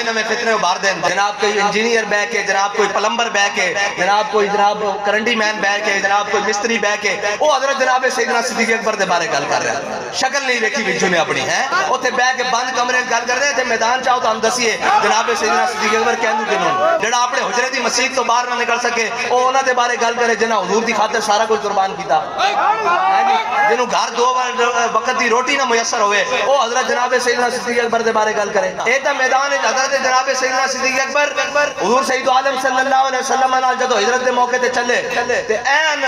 نویں فتنے ابھار دیں. جناب کوئی انجینئر بہ کے, جناب کوئی پلمبر بہ کے, جناب کوئی جناب کرنڈی مین بہ کے, جناب کوئی مستری بہ کے, وہ حضرت جناب سیدنا صدیق اکبر دے بارے گل کر رہا ہے. شکل نہیں دیکھی وچوں نے اپنی ہے, اوتھے بہ کے بند کمرے گل کر رہے تھے. میدان چاہو تو ہم دسیے جناب سیدنا صدیق اکبر کہندو کنوں جڑا اپنے حجرے دی مسجد تو باہر نہ نکل سکے, او انہاں دے بارے گل کرے جنہاں حضور دی خاطر سارا کچھ قربان کیتا, جنہوں گھر 2 وقت دی روٹی نہ میسر ہوئے, او حضرت جناب سیدنا صدیق اکبر دے بارے گل کرے. اے تے میدان وچ حضرت جناب سیدنا صدیق اکبر حضور سید عالم صلی اللہ علیہ وسلم نال جدوں ہجرت دے موقع تے چلے تے این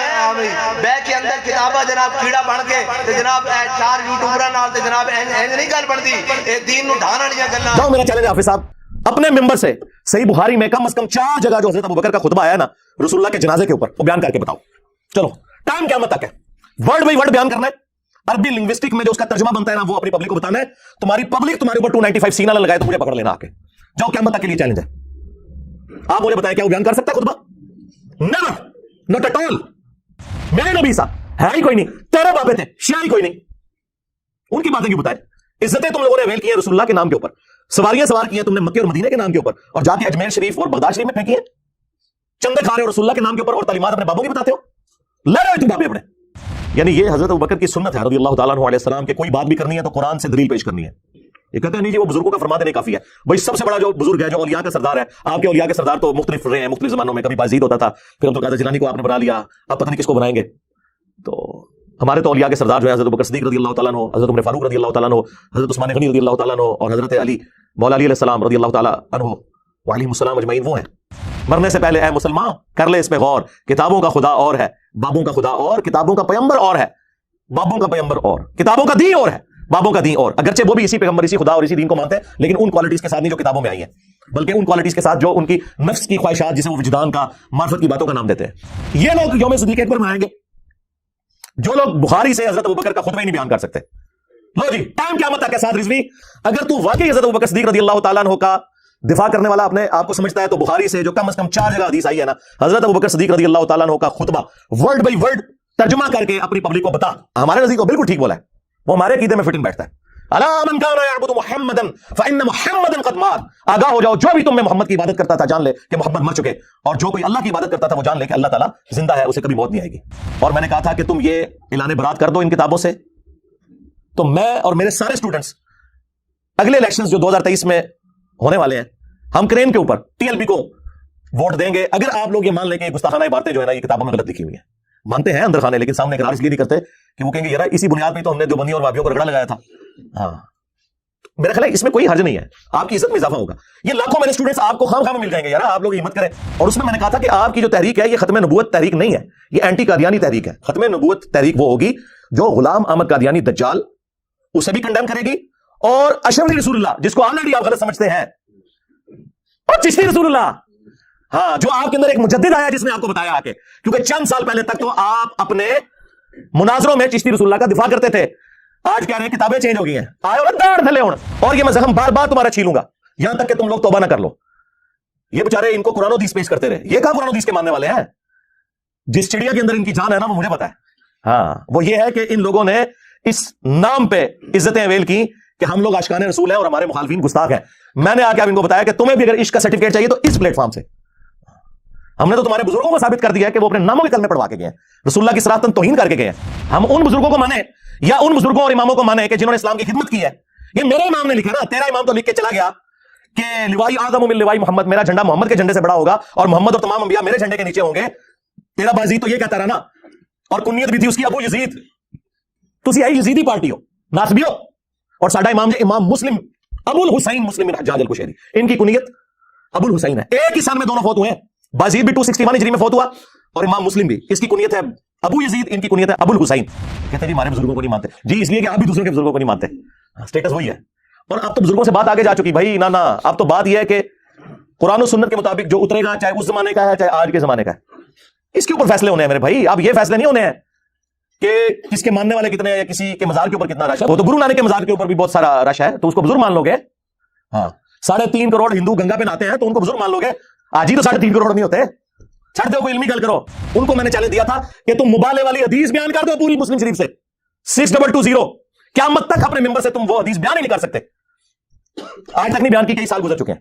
بے کے اندر کتاباں جناب کیڑا بن کے تے جناب 4 یوٹیوبراں نال تے جناب این نہیں گل بندی, اے دین نو ڈھان والیاں گلاں. جاؤ میرا چیلنج ہے حافظ صاحب, اپنے ممبر سے صحیح بخاری میں کم از کم 4 جگہ جو حضرت ابوبکر کا خطبہ آیا نا رسول اللہ کے جنازے کے اوپر, وہ بیان کر کے بتاؤ. چلو ٹائم قیامت تک ہے, ورڈ بائی ورڈ بیان کرنا ہے. عربی لنگوسٹک میں جو اس کا ترجمہ بنتا ہے نا, وہ اپنی پبلک کو بتانا ہے. تمہاری پبلک تمہارے اوپر 295 سینہ نہ لگائے تو مجھے پکڑ لینا آ کے. جاؤ قیامت تک کے لیے چیلنج ہے. آپ مجھے بتائیں کیا وہ بیان کر سکتا ہے خطبہ؟ Never, not at all. میرے نبی صاحب ہے ہی کوئی نہیں, تیرے بابے تھے شیعہ ہی کوئی نہیں, ان کی باتیں کیوں بتائیں؟ عزتیں تم لوگوں نے اویل کی ہیں رسول اللہ کے نام کے اوپر, سواریاں سوار کی ہیں تم نے مکے اور مدینے کے نام کے اوپر, اور جا کے اجمیر شریف اور بغداد شریف میں پھینکی ہیں. چندے کھا رہے ہو رسول اللہ کے نام کے اوپر اور تعلیمات اپنے بابوں کی بتاتے ہو, لے رہے ہو تم بابے اپنے. یعنی یہ حضرت ابوبکر کی سنت ہے رضی اللہ تعالیٰ عنہ علیہ السلام کہ کوئی بات بھی کرنی ہے تو قرآن سے دلیل پیش کرنی ہے. یہ کہتے ہیں نہیں جی وہ بزرگوں کا فرما دینے کافی ہے. بھائی سب سے بڑا جو بزرگ ہے, جو اولیاء کا سردار ہے, آپ کے اولیاء کے سردار تو مختلف رہے ہیں مختلف زمانوں میں. کبھی بازید ہوتا تھا, پھر عبدالقادر جیلانی کو آپ نے بنا لیا, اب پتہ نہیں کس کو بنائیں گے. تو ہمارے تو اولیاء کے سردار جو ہیں حضرت ابوبکر صدیق رضی اللہ تعالیٰ عنہ, حضرت عمر فاروق رضی اللہ تعالیٰ عنہ, حضرت عثمان غنی رضی اللہ تعالیٰ عنہ, اور حضرت علی مولا علی علیہ السلام رضی اللہ تعالیٰ عنہ وعلیہم السلام اجمعین. وہ ہیں مرنے سے پہلے اے مسلمان کر لے اس پہ غور, کتابوں کا خدا اور ہے بابوں کا خدا اور, کتابوں کا پیغمبر اور ہے بابوں کا پیغمبر اور, کتابوں کا دین اور ہے بابوں کا دین اور. اگرچہ وہ بھی اسی پیغمبر اسی خدا اور اسی دین کو مانتے ہیں, لیکن ان کوالٹیز کے ساتھ نہیں جو کتابوں میں آئی ہیں, بلکہ ان کوالٹیز کے ساتھ جو ان کی نفس کی خواہشات, جسے وہ وجدان کا معرفت کی باتوں کا نام دیتے ہیں. یہ لوگ یوم صدیق اکبر منائیں گے جو لوگ بخاری سے حضرت ابوبکر کا خطبہ ہی نہیں بیان کر سکتے. لو جی ٹائم قیامت تک کے ساتھ رضوی, اگر تو واقعی حضرت ابوبکر صدیق رضی اللہ تعالیٰ عنہ کا دفاع کرنے والا اپنے آپ کو سمجھتا ہے, تو بخاری سے جو کم از کم 4 جگہ حدیث آئی ہے نا حضرت ابوبکر صدیق رضی اللہ تعالیٰ عنہ کا خطبہ ورڈ بائی ورڈ ترجمہ کر کے اپنی پبلک کو بتا. ہمارے نزدیک کو بالکل ٹھیک بولا ہے, وہ ہمارے عقیدے میں فٹنگ بیٹھتا ہے. الا من کان یعبد محمدا فان محمدا قد مات, آگاہ ہو جاؤ جو بھی تم میں محمد کی عبادت کرتا تھا جان لے کہ محمد مر چکے, اور جو کوئی اللہ کی عبادت کرتا تھا وہ جان لے کہ اللہ تعالیٰ زندہ ہے, اسے کبھی موت نہیں آئے گی. اور میں نے کہا تھا کہ تم یہ اعلان برات کر دو ان کتابوں سے, تو میں اور میرے سارے اسٹوڈنٹس اگلے الیکشنز جو 2023 میں ہونے والے ہیں, ہم کرین کے اوپر TLP کو ووٹ دیں گے اگر آپ لوگ یہ مان لیں کہ گستاخانہ عبارتیں جو ہے نا یہ کتابوں میں غلط لکھی ہوئی ہیں. مانتے ہیں اندر خانے, لیکن سامنے اقرار اس لیے نہیں کرتے کہ وہ کہیں گے یار اسی بنیاد پہ تو ہم نے دیوبندیوں اور وہابیوں کو رگڑا لگایا تھا. ہاں میرا خیال ہے اس میں کوئی حرج نہیں ہے, آپ کی عزت میں اضافہ ہوگا. یہ لاکھوں میرے اسٹوڈنٹس آپ کو خام خام مل جائیں گے, یار آپ لوگ ہمت کریں. اور اس میں نے کہا تھا کہ آپ کی جو تحریک ہے یہ ختم نبوت تحریک نہیں ہے, یہ اینٹی قادیانی تحریک ہے. ختم نبوت تحریک وہ ہوگی جو غلام احمد قادیانی دجال اسے بھی کنڈیم کرے گی, اور اشرف علی رسول اللہ جس کو آلریڈی آپ غلط سمجھتے ہیں, اور چشتی رسول اللہ, ہاں جو آپ کے اندر ایک مجدد آیا جس نے آپ کو بتایا آ کے, کیونکہ چند سال پہلے تک تو آپ اپنے مناظروں میں چشتی رسول اللہ کا دفاع کرتے تھے, آج کیا رہے کتابیں چینج ہو گئی ہیں, آئے اور داڑھ دھلے ہونا, اور یہ میں زخم بار بار تمہارا چھیلوں گا یہاں تک کہ تم لوگ توبہ نہ کر لو. یہ بیچارے ان کو قرآن و حدیث پیش کرتے رہے, یہ کہاں قرآن و حدیث کے ماننے والے ہیں؟ جس چڑیا کے اندر ان کی جان ہے نا وہ مجھے پتا ہے. ہاں وہ یہ ہے کہ ان لوگوں نے اس نام پہ عزتیں اویل کی کہ ہم لوگ عاشقان رسول ہیں اور ہمارے مخالفین گستاخ ہیں. میں نے آ کے آپ ان کو بتایا کہ تمہیں بھی اگر عشق کا سرٹیفکیٹ چاہیے تو اس پلیٹ فارم سے. ہم نے تو تمہارے بزرگوں کو ثابت کر دیا ہے کہ وہ اپنے ناموں کے کلمے پڑھوا کے گئے ہیں, رسول اللہ کی صراحتاً توہین کر کے گئے ہیں. ہم ان بزرگوں کو مانیں یا ان بزرگوں اور اماموں کو مانیں کہ جنہوں نے اسلام کی خدمت کی ہے. یہ میرے امام نے لکھا نا, تیرا امام تو لکھ کے چلا گیا کہ لوائی اعظم من لوائی محمد, میرا جھنڈا محمد کے جھنڈے سے بڑا ہوگا اور محمد اور تمام انبیاء میرے جھنڈے کے نیچے ہوں گے. تیرا بازید تو یہ کہتا رہا نا, اور کنیت بھی تھی اس کی ابو یزید. تسی آئی یزیدی پارٹی ہو, ناسبی ہو, اور ساڈا امام جو امام مسلم ابو الحسین مسلم بن حجاج القشیری, ان کی کنیت ابو الحسین ہے. ایک ہی سال میں دونوں فوت ہوئے ہیں, بازید بھی 261 ہجری میں فوت ہوا اور امام مسلم بھی, اس کی کنیت ہے ابو یزید, ان کی کنیت ہے ابو الحسین. کہتے ہیں جی ہمارے بزرگوں کو نہیں مانتے, جی اس لیے کہ آپ بھی دوسروں کے بزرگوں کو نہیں مانتے. سٹیٹس وہی ہے, اور اب تو بزرگوں سے بات آگے جا چکی بھائی. نا اب تو بات یہ ہے کہ قرآن و سنت کے مطابق جو اترے گا, چاہے اس زمانے کا ہے چاہے آج کے زمانے کا ہے, اس کے اوپر فیصلے ہونے ہیں میرے بھائی. اب یہ فیصلے نہیں ہونے ہیں کہ کس کے ماننے والے کتنے ہیں یا کسی کے مزار کے اوپر کتنا رش ہے. وہ تو گرو نانک کے مزار کے اوپر بھی بہت سارا رش ہے, تو اس کو بزرگ مان لو گے. ہاں 3.5 کروڑ ہندو گنگا پہ نہاتے ہیں تو ان کو بزرگ مان لو گے. آج ہی تو 3.5 کروڑ نہیں ہوتے. چھڑ دو, کوئی علمی گل کرو. ان کو میں نے چیلنج دیا تھا کہ تم مبالغے والی حدیث بیان کر دو پوری مسلم شریف سے 6220, قیامت تک اپنے ممبر سے تم وہ حدیث بیان ہی نہیں کر سکتے. آج تک نہیں بیان کی, کئی سال گزر چکے ہیں.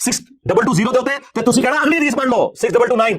6220 ਦੇ ਉੱਤੇ ਤੇ ਤੁਸੀਂ ਕਹਿਣਾ ਅਗਲੀ ਹਦੀਸ ਪੜ੍ਹ ਲਓ 6229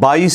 22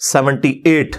78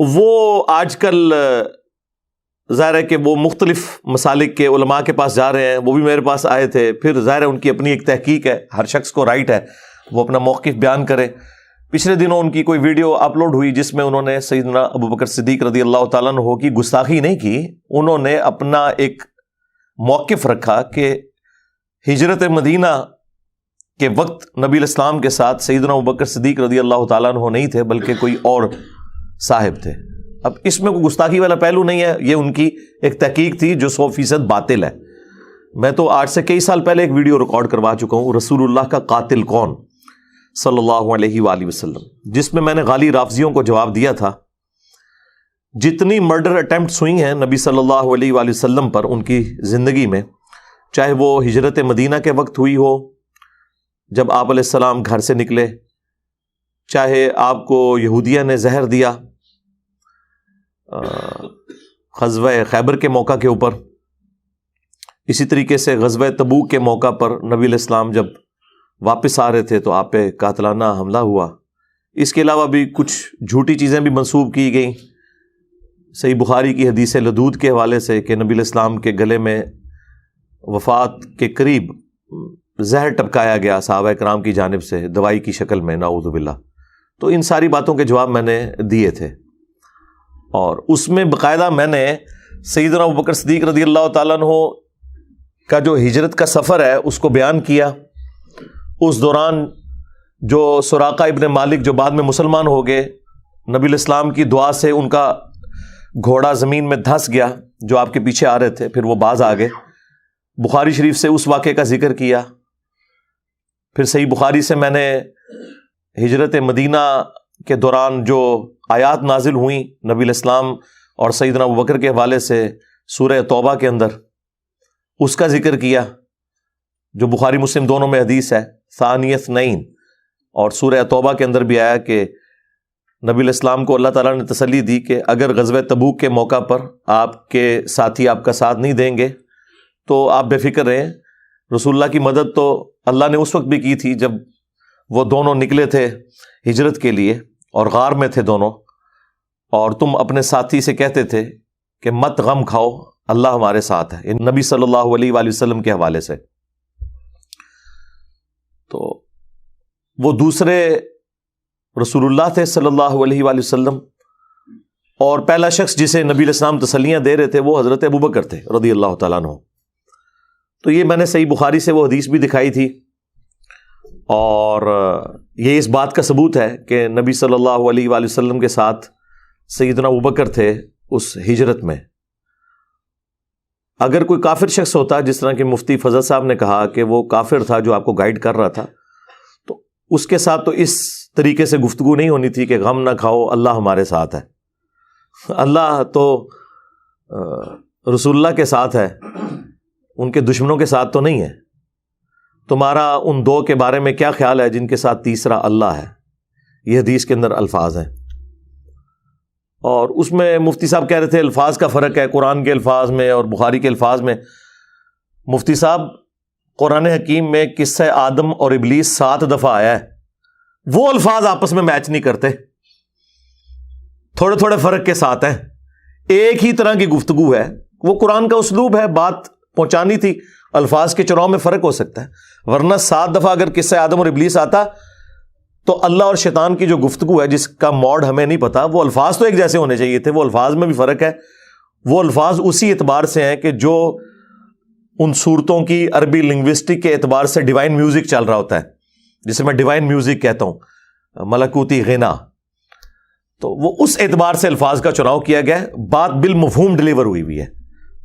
وہ آج کل ظاہر ہے کہ وہ مختلف مسالک کے علماء کے پاس جا رہے ہیں، وہ بھی میرے پاس آئے تھے، پھر ظاہر ہے ان کی اپنی ایک تحقیق ہے، ہر شخص کو رائٹ ہے وہ اپنا موقف بیان کرے۔ پچھلے دنوں ان کی کوئی ویڈیو اپلوڈ ہوئی جس میں انہوں نے سیدنا ابوبکر صدیق رضی اللہ تعالیٰ عنہ کی گستاخی نہیں کی، انہوں نے اپنا ایک موقف رکھا کہ ہجرت مدینہ کے وقت نبی الاسلام کے ساتھ سیدنا ابوبکر صدیق رضی اللہ تعالیٰ عنہ نہیں تھے بلکہ کوئی اور صاحب تھے۔ اب اس میں کوئی گستاخی والا پہلو نہیں ہے، یہ ان کی ایک تحقیق تھی جو 100% باطل ہے۔ میں تو آج سے کئی سال پہلے ایک ویڈیو ریکارڈ کروا چکا ہوں، رسول اللہ کا قاتل کون صلی اللہ علیہ وآلہ وسلم، جس میں نے غالی رافضیوں کو جواب دیا تھا جتنی مرڈر اٹیمپٹس ہوئی ہیں نبی صلی اللہ علیہ وآلہ وسلم پر ان کی زندگی میں، چاہے وہ ہجرت مدینہ کے وقت ہوئی ہو جب آپ علیہ السلام گھر سے نکلے، چاہے آپ کو یہودیہ نے زہر دیا غزوہ خیبر کے موقع کے اوپر، اسی طریقے سے غزوہ تبوک کے موقع پر نبی علیہ السلام جب واپس آ رہے تھے تو آپ پہ قاتلانہ حملہ ہوا۔ اس کے علاوہ بھی کچھ جھوٹی چیزیں بھی منسوب کی گئیں، صحیح بخاری کی حدیث لدود کے حوالے سے کہ نبی علیہ السلام کے گلے میں وفات کے قریب زہر ٹپکایا گیا صحابہ کرام کی جانب سے دوائی کی شکل میں، نعوذ باللہ۔ تو ان ساری باتوں کے جواب میں نے دیے تھے، اور اس میں باقاعدہ میں نے سیدنا ابوبکر صدیق رضی اللہ تعالیٰ عنہ کا جو ہجرت کا سفر ہے اس کو بیان کیا۔ اس دوران جو سراقہ ابن مالک جو بعد میں مسلمان ہو گئے، نبی علیہ السلام کی دعا سے ان کا گھوڑا زمین میں دھنس گیا جو آپ کے پیچھے آ رہے تھے، پھر وہ باز آ گئے۔ بخاری شریف سے اس واقعے کا ذکر کیا۔ پھر صحیح بخاری سے میں نے ہجرت مدینہ کے دوران جو آیات نازل ہوئیں نبی علیہ السلام اور سیدنا ابوبکر کے حوالے سے سورہ توبہ کے اندر، اس کا ذکر کیا جو بخاری مسلم دونوں میں حدیث ہے، ثانی اثنین، اور سورہ توبہ کے اندر بھی آیا کہ نبی علیہ السلام کو اللہ تعالیٰ نے تسلی دی کہ اگر غزوہ تبوک کے موقع پر آپ کے ساتھی آپ کا ساتھ نہیں دیں گے تو آپ بے فکر رہیں، رسول اللہ کی مدد تو اللہ نے اس وقت بھی کی تھی جب وہ دونوں نکلے تھے ہجرت کے لیے اور غار میں تھے دونوں، اور تم اپنے ساتھی سے کہتے تھے کہ مت غم کھاؤ، اللہ ہمارے ساتھ ہے، نبی صلی اللہ علیہ وآلہ وسلم کے حوالے سے۔ تو وہ دوسرے رسول اللہ تھے صلی اللہ علیہ وآلہ وسلم، اور پہلا شخص جسے نبی علیہ السلام تسلیاں دے رہے تھے وہ حضرت ابوبکر تھے رضی اللہ تعالیٰ عنہ۔ تو یہ میں نے صحیح بخاری سے وہ حدیث بھی دکھائی تھی، اور یہ اس بات کا ثبوت ہے کہ نبی صلی اللہ علیہ وآلہ وسلم کے ساتھ سیدنا ابوبکر تھے اس ہجرت میں۔ اگر کوئی کافر شخص ہوتا، جس طرح کہ مفتی فضل صاحب نے کہا کہ وہ کافر تھا جو آپ کو گائیڈ کر رہا تھا، تو اس کے ساتھ تو اس طریقے سے گفتگو نہیں ہونی تھی کہ غم نہ کھاؤ، اللہ ہمارے ساتھ ہے۔ اللہ تو رسول اللہ کے ساتھ ہے، ان کے دشمنوں کے ساتھ تو نہیں ہے۔ تمہارا ان دو کے بارے میں کیا خیال ہے جن کے ساتھ تیسرا اللہ ہے؟ یہ حدیث کے اندر الفاظ ہیں، اور اس میں مفتی صاحب کہہ رہے تھے الفاظ کا فرق ہے قرآن کے الفاظ میں اور بخاری کے الفاظ میں۔ مفتی صاحب، قرآن حکیم میں قصہ آدم اور ابلیس 7 دفعہ آیا ہے، وہ الفاظ آپس میں میچ نہیں کرتے، تھوڑے تھوڑے فرق کے ساتھ ہیں، ایک ہی طرح کی گفتگو ہے، وہ قرآن کا اسلوب ہے، بات پہنچانی تھی، الفاظ کے چناؤ میں فرق ہو سکتا ہے، ورنہ 7 دفعہ اگر قصہ آدم اور ابلیس آتا تو اللہ اور شیطان کی جو گفتگو ہے جس کا موڈ ہمیں نہیں پتا، وہ الفاظ تو ایک جیسے ہونے چاہیے تھے، وہ الفاظ میں بھی فرق ہے۔ وہ الفاظ اسی اعتبار سے ہیں کہ جو ان صورتوں کی عربی لنگوسٹک کے اعتبار سے ڈیوائن میوزک چل رہا ہوتا ہے، جسے میں ڈیوائن میوزک کہتا ہوں، ملکوتی غنا، تو وہ اس اعتبار سے الفاظ کا چناؤ کیا گیا ہے، بات بالمفہوم ڈلیور ہوئی ہوئی ہے۔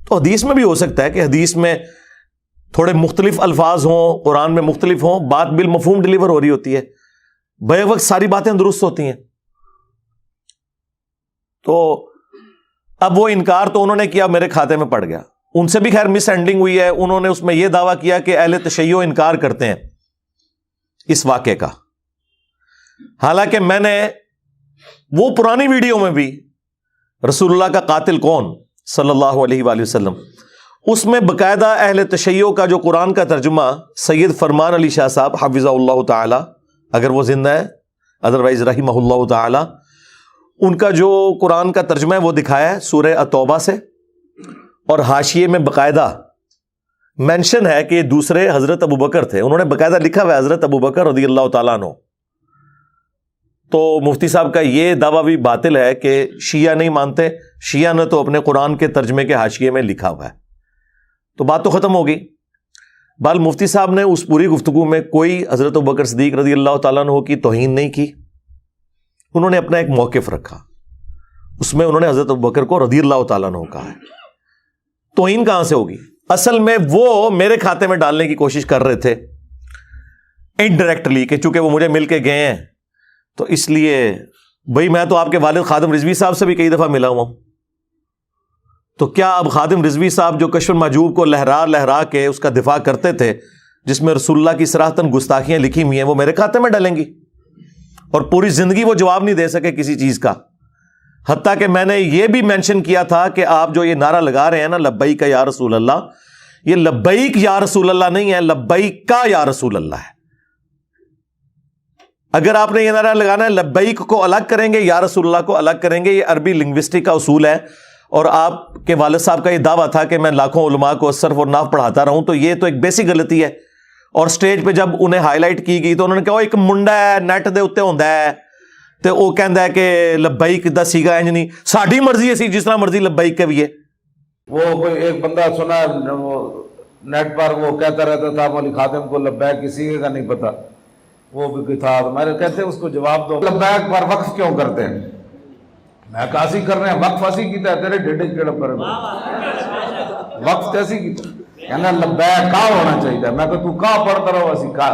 تو حدیث میں بھی ہو سکتا ہے کہ حدیث میں تھوڑے مختلف الفاظ ہوں، قرآن میں مختلف ہوں، بات بالمفہوم ڈلیور ہو رہی ہوتی ہے، بے وقت ساری باتیں درست ہوتی ہیں۔ تو اب وہ انکار تو انہوں نے کیا، میرے کھاتے میں پڑ گیا، ان سے بھی خیر مس ہینڈلنگ ہوئی ہے، انہوں نے اس میں یہ دعویٰ کیا کہ اہل تشیع انکار کرتے ہیں اس واقعے کا، حالانکہ میں نے وہ پرانی ویڈیو میں بھی رسول اللہ کا قاتل کون صلی اللہ علیہ وآلہ وسلم، اس میں باقاعدہ اہل تشیع کا جو قرآن کا ترجمہ سید فرمان علی شاہ صاحب حفظہ اللہ تعالی، اگر وہ زندہ ہے، ادروائز رحمہ اللہ تعالی، ان کا جو قرآن کا ترجمہ ہے وہ دکھایا ہے سورہ التوبہ سے، اور حاشیے میں باقاعدہ مینشن ہے کہ یہ دوسرے حضرت ابوبکر تھے. انہوں نے باقاعدہ لکھا ہوا ہے حضرت ابوبکر رضی اللہ تعالیٰ عنہ. تو مفتی صاحب کا یہ دعویٰ بھی باطل ہے کہ شیعہ نہیں مانتے. شیعہ نے تو اپنے قرآن کے ترجمے کے حاشیے میں لکھا ہوا ہے. تو بات تو ختم ہوگی. بال مفتی صاحب نے اس پوری گفتگو میں کوئی حضرت ابوبکر صدیق رضی اللہ تعالیٰ عنہ کی توہین نہیں کی. انہوں نے اپنا ایک موقف رکھا، اس میں انہوں نے حضرت ابوبکر کو رضی اللہ تعالیٰ عنہ کہا ہے. توہین کہاں سے ہوگی؟ اصل میں وہ میرے کھاتے میں ڈالنے کی کوشش کر رہے تھے انڈائریکٹلی، کہ چونکہ وہ مجھے مل کے گئے ہیں تو اس لیے بھائی میں تو آپ کے والد خادم رضوی صاحب سے بھی کئی دفعہ ملا ہوا ہوں. تو کیا اب خادم رضوی صاحب جو کشف المحجوب کو لہرا لہرا کے اس کا دفاع کرتے تھے، جس میں رسول اللہ کی صراحتاً گستاخیاں لکھی ہوئی ہیں، وہ میرے کھاتے میں ڈالیں گی؟ اور پوری زندگی وہ جواب نہیں دے سکے کسی چیز کا. حتیٰ کہ میں نے یہ بھی مینشن کیا تھا کہ آپ جو یہ نعرہ لگا رہے ہیں نا لبیک یا رسول اللہ، یہ لبیک یا رسول اللہ نہیں ہے، لبیک کا یا رسول اللہ ہے. اگر آپ نے یہ نعرہ لگانا ہے لبیک کو الگ کریں گے، یا رسول اللہ کو الگ کریں گے. یہ عربی لنگوسٹک کا اصول ہے. اور آپ کے والد صاحب کا یہ دعویٰ تھا کہ میں لاکھوں علماء کو صرف اور نحو پڑھاتا رہوں، تو یہ تو ایک بیسک غلطی ہے. اور سٹیج پہ جب انہیں ہائی لائٹ کی گئی تو انہوں نے کہا ایک منڈا ہے نیٹ دے اتتے ہوندا ہے تے وہ کہندا ہے کہ لبیک دا سیگا انج نہیں، ساڈی مرضی ہے، جس طرح مرضی لبیک کہیے. وہ کوئی ایک بندہ سنا وہ نیٹ پر وہ کہتا رہتا تھا مولی خاتم کو لبیک کسی کا نہیں پتا، وہ بھی تھا. ہمارے کہتے ہیں اس کو جواب دو، لبیک پر وقف کیوں کرتے ہیں؟ میں کہا اسی کر رہے ہیں، وقف اسی کیتا ہے تیرے ڈیڈے کیڑا پر وقف کیسی کیتا کہنا لبیک کا ہونا چاہیے. میں کہ تو کا پڑھتا رہو، اسی کا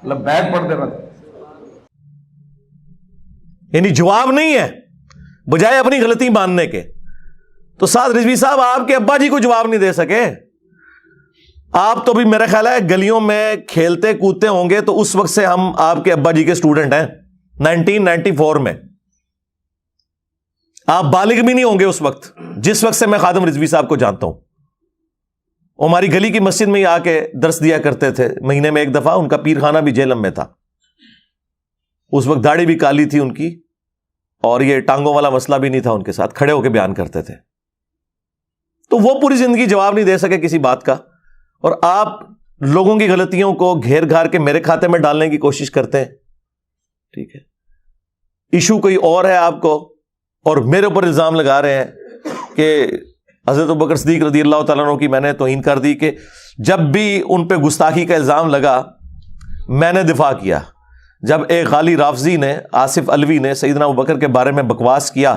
لبیک پڑھ دینا. یعنی جواب نہیں ہے بجائے اپنی غلطی ماننے کے. تو سعد رضوی صاحب آپ کے ابا جی کو جواب نہیں دے سکے. آپ تو بھی میرا خیال ہے گلیوں میں کھیلتے کودتے ہوں گے تو اس وقت سے ہم آپ کے ابا جی کے اسٹوڈنٹ ہیں 1994 میں. آپ بالغ بھی نہیں ہوں گے اس وقت جس وقت سے میں خادم رضوی صاحب کو جانتا ہوں. وہ ہماری گلی کی مسجد میں ہی آ کے درس دیا کرتے تھے مہینے میں ایک دفعہ. ان کا پیر خانہ بھی جہلم میں تھا. اس وقت داڑھی بھی کالی تھی ان کی، اور یہ ٹانگوں والا مسئلہ بھی نہیں تھا ان کے ساتھ، کھڑے ہو کے بیان کرتے تھے. تو وہ پوری زندگی جواب نہیں دے سکے کسی بات کا، اور آپ لوگوں کی غلطیوں کو گھیر گھار کے میرے کھاتے میں ڈالنے کی کوشش کرتے ہیں. ٹھیک ہے، ایشو کوئی اور ہے آپ کو، اور میرے اوپر الزام لگا رہے ہیں کہ حضرت ابوبکر صدیق رضی اللہ تعالیٰ عنہ کی میں نے توہین کر دی. کہ جب بھی ان پہ گستاخی کا الزام لگا میں نے دفاع کیا. جب ایک غالی رافضی نے، آصف علوی نے سیدنا ابوبکر کے بارے میں بکواس کیا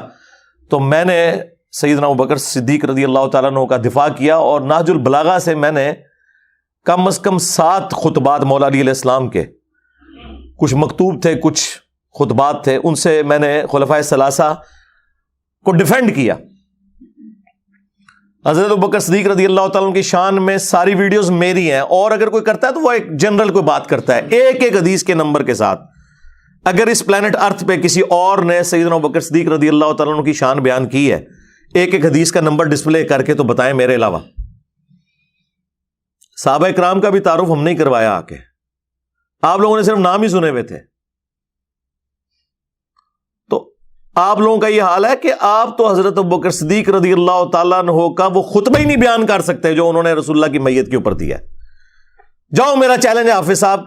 تو میں نے سیدنا ابوبکر صدیق رضی اللہ تعالیٰ عنہ کا دفاع کیا. اور نہج البلاغہ سے میں نے کم از کم 7 خطبات مولا علی علیہ السلام کے، کچھ مکتوب تھے کچھ خطبات تھے، ان سے میں نے خلفائے ثلاثہ کو ڈیفینڈ کیا. حضرت ابوبکر صدیق رضی اللہ تعالیٰ عنہ کی شان میں ساری ویڈیوز میری ہیں. اور اگر کوئی کرتا ہے تو وہ ایک جنرل کوئی بات کرتا ہے ایک ایک حدیث کے نمبر کے ساتھ. اگر اس پلانٹ ارتھ پہ کسی اور نے سیدنا ابوبکر صدیق رضی اللہ تعالیٰ عنہ کی شان بیان کی ہے ایک ایک حدیث کا نمبر ڈسپلے کر کے، تو بتائیں میرے علاوہ. صحابہ کرام کا بھی تعارف ہم نہیں کروایا آ کے، آپ لوگوں نے صرف نام ہی سنے ہوئے تھے. تو آپ لوگوں کا یہ حال ہے کہ آپ تو حضرت ابوبکر صدیق رضی اللہ تعالیٰ عنہ کا وہ خطبہ ہی نہیں بیان کر سکتے جو انہوں نے رسول اللہ کی میت کے اوپر دیا. جاؤ، میرا چیلنج ہے حافظ صاحب،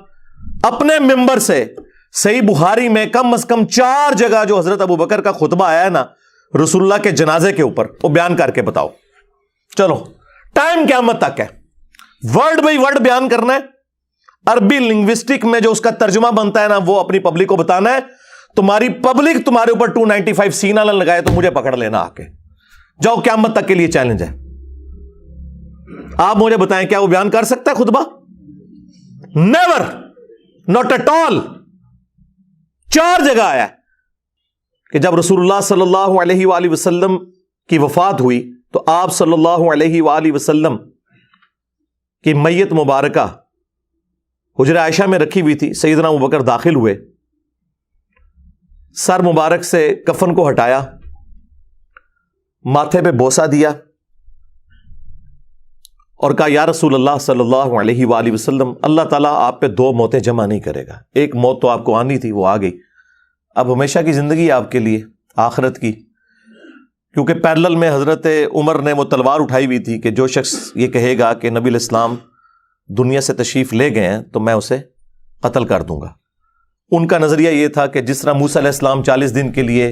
اپنے ممبر سے صحیح بخاری میں کم از کم 4 جگہ جو حضرت ابوبکر کا خطبہ آیا ہے نا رسول اللہ کے جنازے کے اوپر، وہ بیان کر کے بتاؤ. چلو ٹائم قیامت تک ہے، ورڈ بائی ورڈ بیان کرنا ہے. عربی لنگوسٹک میں جو اس کا ترجمہ بنتا ہے نا وہ اپنی پبلک کو بتانا ہے. تمہاری پبلک تمہارے اوپر 295 سینہ نہ لگائے تو مجھے پکڑ لینا آ کے. جاؤ، قیامت تک کے لیے چیلنج ہے. آپ مجھے بتائیں کیا وہ بیان کر سکتا ہے خطبہ؟ نیور، ناٹ ایٹ آل. 4 جگہ آیا ہے کہ جب رسول اللہ صلی اللہ علیہ وآلہ وسلم کی وفات ہوئی تو آپ صلی اللہ علیہ وآلہ وسلم کی میت مبارکہ حجرہ عائشہ میں رکھی ہوئی تھی. سیدنا ابوبکر داخل ہوئے، سر مبارک سے کفن کو ہٹایا، ماتھے پہ بوسہ دیا اور کہا یا رسول اللہ صلی اللہ علیہ وآلہ وسلم، اللہ تعالیٰ آپ پہ 2 موتیں جمع نہیں کرے گا. ایک موت تو آپ کو آنی تھی، وہ آ گئی. اب ہمیشہ کی زندگی آپ کے لیے. آخرت کی، کیونکہ پیرلل میں حضرت عمر نے وہ تلوار اٹھائی ہوئی تھی کہ جو شخص یہ کہے گا کہ نبی علیہ السلام دنیا سے تشریف لے گئے ہیں تو میں اسے قتل کر دوں گا۔ ان کا نظریہ یہ تھا کہ جس طرح موسیٰ علیہ السلام 40 دن کے لیے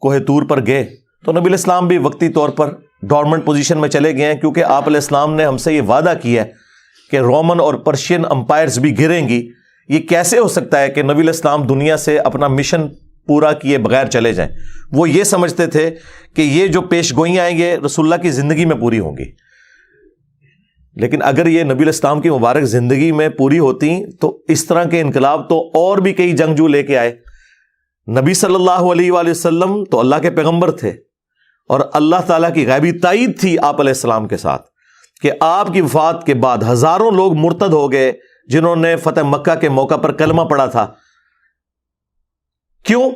کوہ طور پر گئے تو نبی علیہ السلام بھی وقتی طور پر ڈورمنٹ پوزیشن میں چلے گئے ہیں، کیونکہ آپ علیہ السلام نے ہم سے یہ وعدہ کیا ہے کہ رومن اور پرشین امپائرز بھی گریں گی۔ یہ کیسے ہو سکتا ہے کہ نبی علیہ السلام دنیا سے اپنا مشن پورا کیے بغیر چلے جائیں؟ وہ یہ سمجھتے تھے کہ یہ جو پیش گوئیاں ہیں یہ رسول اللہ کی زندگی میں پوری ہوں گی، لیکن اگر یہ نبی علیہ السلام کی مبارک زندگی میں پوری ہوتی تو اس طرح کے انقلاب تو اور بھی کئی جنگجو لے کے آئے۔ نبی صلی اللہ علیہ وآلہ وسلم تو اللہ کے پیغمبر تھے، اور اللہ تعالیٰ کی غیبی تائید تھی آپ علیہ السلام کے ساتھ کہ آپ کی وفات کے بعد ہزاروں لوگ مرتد ہو گئے جنہوں نے فتح مکہ کے موقع پر کلمہ پڑھا تھا۔ کیوں؟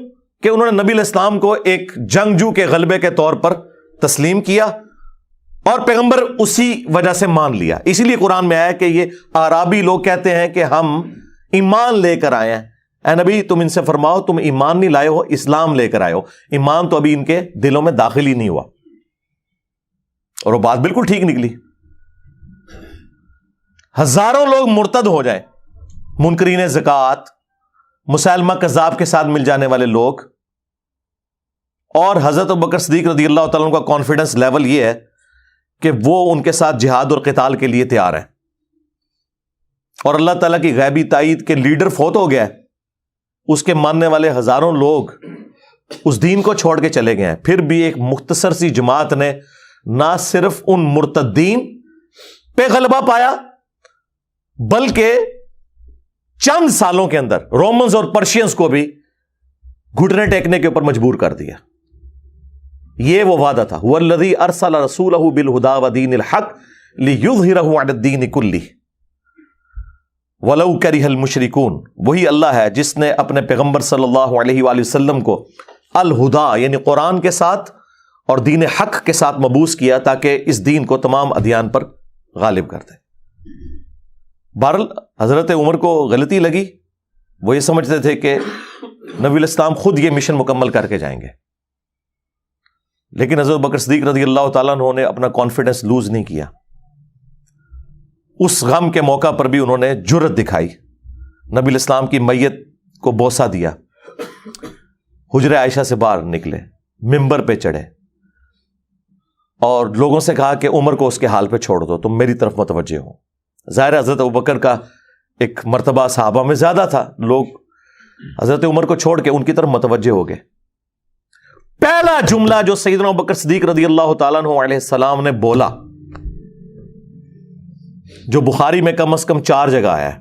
کہ انہوں نے نبی علیہ السلام کو ایک جنگجو کے غلبے کے طور پر تسلیم کیا، اور پیغمبر اسی وجہ سے مان لیا۔ اسی لیے قرآن میں آیا کہ یہ اعرابی لوگ کہتے ہیں کہ ہم ایمان لے کر آئے ہیں۔ اے نبی تم ان سے فرماؤ تم ایمان نہیں لائے ہو، اسلام لے کر آئے ہو، ایمان تو ابھی ان کے دلوں میں داخل ہی نہیں ہوا۔ اور وہ بات بالکل ٹھیک نکلی، ہزاروں لوگ مرتد ہو جائیں، منکرین زکوٰۃ، مسلمہ کذاب کے ساتھ مل جانے والے لوگ، اور حضرت ابوبکر صدیق رضی اللہ تعالیٰ عنہ کا کانفیڈنس لیول یہ ہے کہ وہ ان کے ساتھ جہاد اور قتال کے لیے تیار ہیں، اور اللہ تعالیٰ کی غیبی تائید کے لیڈر فوت ہو گیا ہے، اس کے ماننے والے ہزاروں لوگ اس دین کو چھوڑ کے چلے گئے ہیں۔ پھر بھی ایک مختصر سی جماعت نے نہ صرف ان مرتدین پہ غلبہ پایا بلکہ چند سالوں کے اندر رومنز اور پرشینز کو بھی گھٹنے ٹیکنے کے اوپر مجبور کر دیا۔ یہ وہ وعدہ تھا، وَالَّذِي أَرْسَلَ رَسُولَهُ بِالْهُدَى وَدِينِ الْحَقِّ لِيُظْهِرَهُ عَلَى الدِّينِ كُلِّهِ وَلَوْ كَرِهَ الْمُشْرِكُونَ۔ وہی اللہ ہے جس نے اپنے پیغمبر صلی اللہ علیہ وآلہ وسلم کو الہدا یعنی قرآن کے ساتھ اور دین حق کے ساتھ مبعوث کیا تاکہ اس دین کو تمام ادیان پر غالب کر دے۔ بہرحال حضرت عمر کو غلطی لگی، وہ یہ سمجھتے تھے کہ نبی علیہ السلام خود یہ مشن مکمل کر کے جائیں گے، لیکن حضرت بکر صدیق رضی اللہ تعالیٰ عنہ نے اپنا کانفیڈنس لوز نہیں کیا۔ اس غم کے موقع پر بھی انہوں نے جرأت دکھائی، نبی علیہ السلام کی میت کو بوسہ دیا، حجرہ عائشہ سے باہر نکلے، ممبر پہ چڑھے اور لوگوں سے کہا کہ عمر کو اس کے حال پہ چھوڑ دو، تم میری طرف متوجہ ہو۔ ظاہر حضرت ابوبکر کا ایک مرتبہ صحابہ میں زیادہ تھا، لوگ حضرت عمر کو چھوڑ کے ان کی طرف متوجہ ہو گئے۔ پہلا جملہ جو سیدنا ابوبکر صدیق رضی اللہ تعالیٰ عنہ علیہ السلام نے بولا، جو بخاری میں کم از کم 4 جگہ آیا ہے،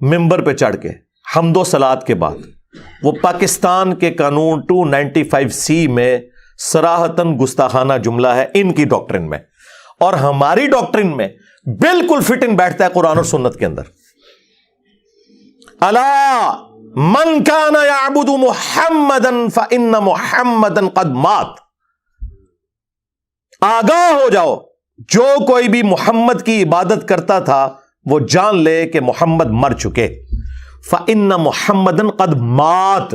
ممبر پہ چڑھ کے حمد و صلات کے بعد، وہ پاکستان کے قانون 295C میں صراحتاً گستاخانہ جملہ ہے ان کی ڈاکٹرن میں، اور ہماری ڈاکٹرن میں بالکل فٹ ان بیٹھتا ہے قرآن اور سنت کے اندر۔ الا من کان یعبد محمدا فان محمدا قد مات۔ آگاہ ہو جاؤ، جو کوئی بھی محمد کی عبادت کرتا تھا وہ جان لے کہ محمد مر چکے۔ فان محمدا قد مات۔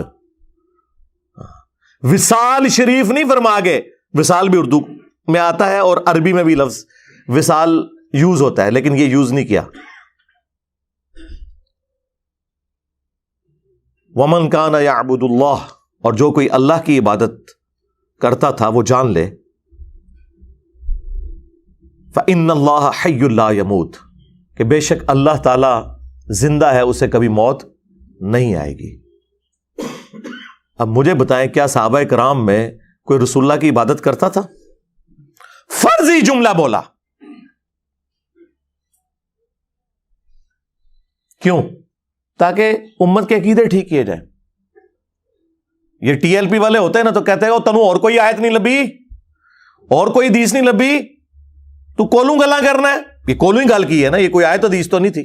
وصال شریف نہیں فرما گے، وصال بھی اردو میں آتا ہے اور عربی میں بھی لفظ وصال یوز ہوتا ہے، لیکن یہ یوز نہیں کیا۔ ومن کان یعبد اللہ، اور جو کوئی اللہ کی عبادت کرتا تھا وہ جان لے فإن اللہ حی لا یموت، کہ بے شک اللہ تعالی زندہ ہے، اسے کبھی موت نہیں آئے گی۔ اب مجھے بتائیں کیا صحابہ کرام میں کوئی رسول اللہ کی عبادت کرتا تھا؟ فرضی جملہ بولا، کیوں؟ تاکہ امت کے عقیدے ٹھیک کیے جائیں۔ یہ ٹی ایل پی والے ہوتے ہیں نا تو کہتے ہیں تنو اور کوئی آیت نہیں لبھی، اور کوئی حدیث نہیں لبھی، تو کولوں گلا کرنا ہے۔ یہ کولوں ہی گل کی ہے نا، یہ کوئی آیت حدیث تو نہیں تھی۔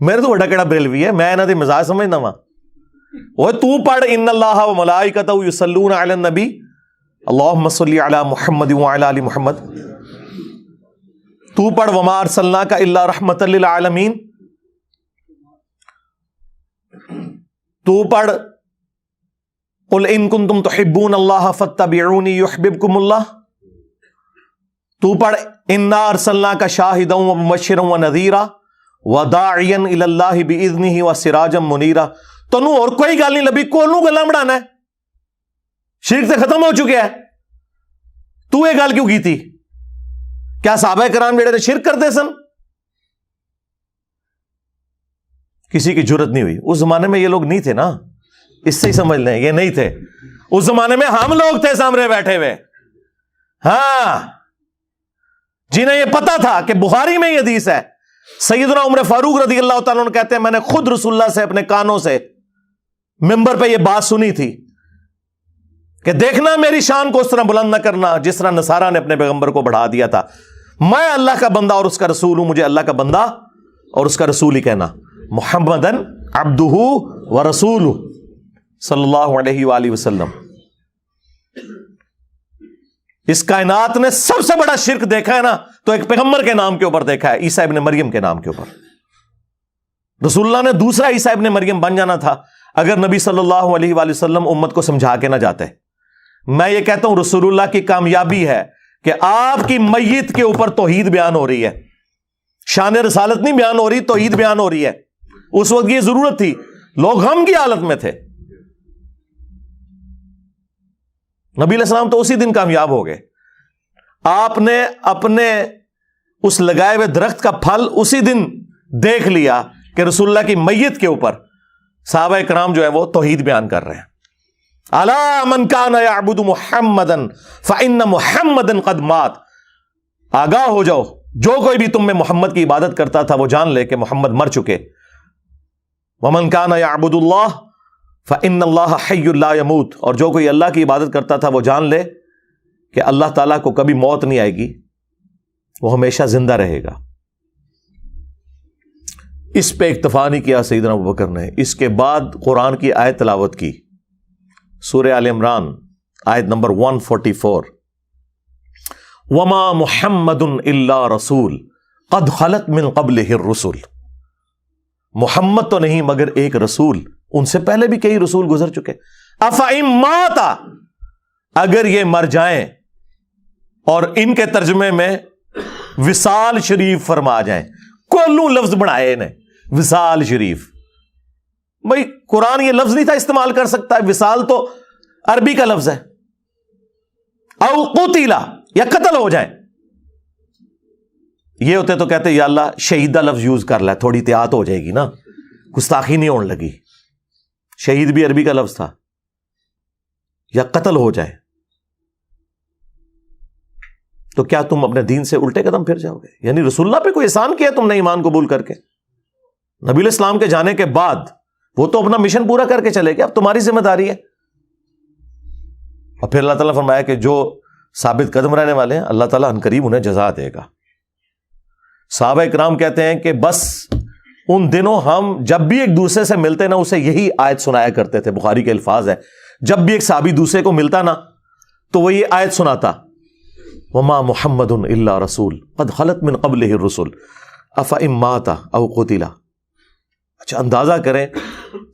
میرے تو بڑا کیڑا بریلوی ہے، میں انہاں دی مزاج سمجھنا وا۔ وہ تو پڑھ ان اللہ و ملائکتہ یصلون علی النبی اللہم صلی علی محمد وعلی آل محمد۔ تو پڑھ وما ارسلناک الا رحمۃ للعالمین۔ تو پڑھ قل ان کنتم تحبون اللہ فاتبعونی یحببکم اللہ. تو پڑھ انا ارسلناک شاہدا ومبشرا ونذیرا وداعیا الی اللہ باذنہ وسراجا منیرا. تنوں اور کوئی گل نہیں لبھی, کولوں گلاں بڑھانا ہے؟ شرک سے ختم ہو چکے ہے. تو یہ گل کیوں کی تھی؟ کیا صحابہ کرام جڑے نے شرک کرتے سن؟ کسی کی جرت نہیں ہوئی. اس زمانے میں یہ لوگ نہیں تھے نا, اس سے ہی سمجھ لیں یہ نہیں تھے. اس زمانے میں ہم لوگ تھے سامنے بیٹھے ہوئے, ہاں, جنہیں یہ پتا تھا کہ بخاری میں یہ حدیث ہے. سیدنا عمر فاروق رضی اللہ تعالیٰ عنہ کہتے ہیں میں نے خود رسول اللہ سے اپنے کانوں سے ممبر پہ یہ بات سنی تھی کہ دیکھنا میری شان کو اس طرح بلند نہ کرنا جس طرح نصارہ نے اپنے پیغمبر کو بڑھا دیا تھا. میں اللہ کا بندہ اور اس کا رسول ہوں, مجھے اللہ کا بندہ اور اس کا رسول ہی کہنا. محمدن عبدہ ورسولہ صلی اللہ علیہ وآلہ وسلم. اس کائنات نے سب سے بڑا شرک دیکھا ہے نا تو ایک پیغمبر کے نام کے اوپر دیکھا ہے, عیسیٰ ابن مریم کے نام کے اوپر. رسول اللہ نے دوسرا عیسیٰ ابن مریم بن جانا تھا اگر نبی صلی اللہ علیہ وآلہ وسلم امت کو سمجھا کے نہ جاتے. میں یہ کہتا ہوں رسول اللہ کی کامیابی ہے کہ آپ کی میت کے اوپر توحید بیان ہو رہی ہے, شان رسالت نہیں بیان ہو رہی, توحید بیان ہو رہی ہے. اس وقت یہ ضرورت تھی, لوگ غم کی حالت میں تھے. نبی علیہ السلام تو اسی دن کامیاب ہو گئے. آپ نے اپنے اس لگائے ہوئے درخت کا پھل اسی دن دیکھ لیا کہ رسول اللہ کی میت کے اوپر صحابہ کرام جو ہے وہ توحید بیان کر رہے ہیں. الا من کان یعبد محمدا فان محمدا قد مات. آگاہ ہو جاؤ, جو کوئی بھی تم میں محمد کی عبادت کرتا تھا وہ جان لے کہ محمد مر چکے. ومن کان یعبد اللہ فان اللہ حی لا یموت. اور جو کوئی اللہ کی عبادت کرتا تھا وہ جان لے کہ اللہ تعالیٰ کو کبھی موت نہیں آئے گی, وہ ہمیشہ زندہ رہے گا. اس پہ اکتفا نہیں کیا سیدنا ابوبکر نے, اس کے بعد قرآن کی آیت تلاوت کی, سورہ آل عمران آیت نمبر 144. وما محمد الا رسول قد خلت من قبلہ الرسل. محمد تو نہیں مگر ایک رسول, ان سے پہلے بھی کئی رسول گزر چکے. افئن مات, اگر یہ مر جائیں اور ان کے ترجمے میں وصال شریف فرما جائیں, کولوں لفظ بنائے انہیں وصال شریف. بھائی قرآن یہ لفظ نہیں تھا استعمال کر سکتا ہے, وصال تو عربی کا لفظ ہے. او قتلا, یا قتل ہو جائیں. یہ ہوتے تو کہتے یا اللہ شہیدہ لفظ یوز کر لے, تھوڑی احتیاط ہو جائے گی نا, گستاخی نہیں ہونے لگی. شہید بھی عربی کا لفظ تھا. یا قتل ہو جائے تو کیا تم اپنے دین سے الٹے قدم پھر جاؤ گے؟ یعنی رسول اللہ پہ کوئی احسان کیا تم نے ایمان قبول کر کے؟ نبی علیہ السلام کے جانے کے بعد وہ تو اپنا مشن پورا کر کے چلے گئے, اب تمہاری ذمہ داری ہے. اور پھر اللہ تعالیٰ فرمایا کہ جو ثابت قدم رہنے والے ہیں اللہ تعالیٰ عنقریب انہیں جزا دے گا. صحابہ اکرام کہتے ہیں کہ بس ان دنوں ہم جب بھی ایک دوسرے سے ملتے نا اسے یہی آیت سنایا کرتے تھے. بخاری کے الفاظ ہے, جب بھی ایک صحابی دوسرے کو ملتا نا تو وہ یہ آیت سناتا, وما محمد الا رسول قد خلت من قبلہ الرسل افئن مات او قتل. اچھا اندازہ کریں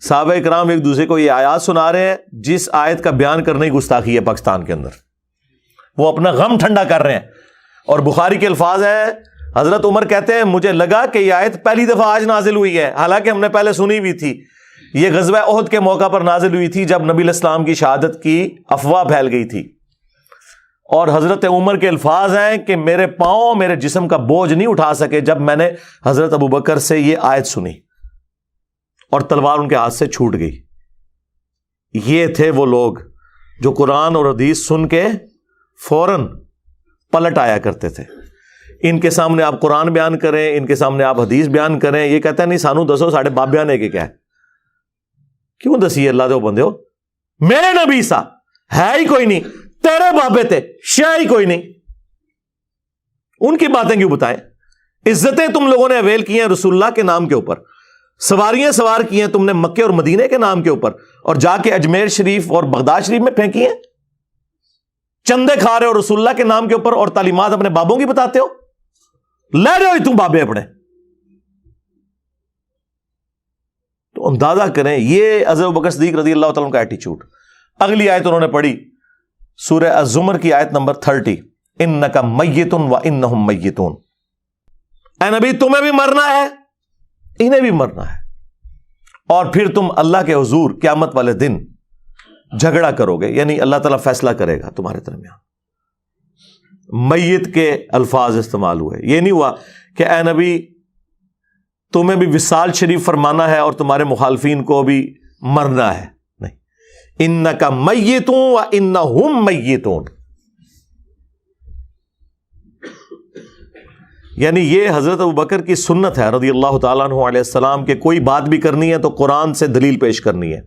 صحابہ کرام ایک دوسرے کو یہ آیات سنا رہے ہیں جس آیت کا بیان کرنے کی گستاخی ہے پاکستان کے اندر. وہ اپنا غم ٹھنڈا کر رہے ہیں. اور بخاری کے الفاظ ہے, حضرت عمر کہتے ہیں مجھے لگا کہ یہ آیت پہلی دفعہ آج نازل ہوئی ہے, حالانکہ ہم نے پہلے سنی ہوئی تھی. یہ غزوہ احد کے موقع پر نازل ہوئی تھی جب نبی علیہ السلام کی شہادت کی افواہ پھیل گئی تھی. اور حضرت عمر کے الفاظ ہیں کہ میرے پاؤں میرے جسم کا بوجھ نہیں اٹھا سکے جب میں نے حضرت ابوبکر سے یہ آیت سنی اور تلوار ان کے ہاتھ سے چھوٹ گئی. یہ تھے وہ لوگ جو قرآن اور حدیث سن کے فوراً پلٹ آیا کرتے تھے. ان کے سامنے آپ قرآن بیان کریں, ان کے سامنے آپ حدیث بیان کریں, یہ کہتا ہے نہیں سانو دسو ساڑھے باپ بیانے کے کیا ہے, کیوں دسی اللہ دے بندے ہو, میرے نبی سا ہے ہی کوئی نہیں, تیرے بابے تھے شاہ ہی کوئی نہیں, ان کی باتیں کیوں بتائیں. عزتیں تم لوگوں نے اویل کی ہیں رسول اللہ کے نام کے اوپر, سواریاں سوار کی ہیں تم نے مکے اور مدینے کے نام کے اوپر, اور جا کے اجمیر شریف اور بغداد شریف میں پھینکی ہیں. چندے کھا رہے ہو رسول اللہ کے نام کے اوپر اور تعلیمات اپنے بابوں کی بتاتے ہو, لے رہے ہو تم بابے اپنے. تو اندازہ کریں یہ حضرت ابوبکر صدیق رضی اللہ تعالیٰ عنہ کا ایٹیچیوڈ. اگلی آیت انہوں نے پڑھی سورہ الزمر کی آیت نمبر 30, انک میت و انہم میتون. اے نبی تمہیں بھی مرنا ہے, انہیں بھی مرنا ہے, اور پھر تم اللہ کے حضور قیامت والے دن جھگڑا کرو گے, یعنی اللہ تعالیٰ فیصلہ کرے گا تمہارے درمیان. میت کے الفاظ استعمال ہوئے, یہ نہیں ہوا کہ اے نبی تمہیں بھی وصال شریف فرمانا ہے اور تمہارے مخالفین کو بھی مرنا ہے, نہیں. انک میتون و انہم میتون, یعنی یہ حضرت ابوبکر کی سنت ہے رضی اللہ تعالیٰ عنہ علیہ السلام کہ کوئی بات بھی کرنی ہے تو قرآن سے دلیل پیش کرنی ہے.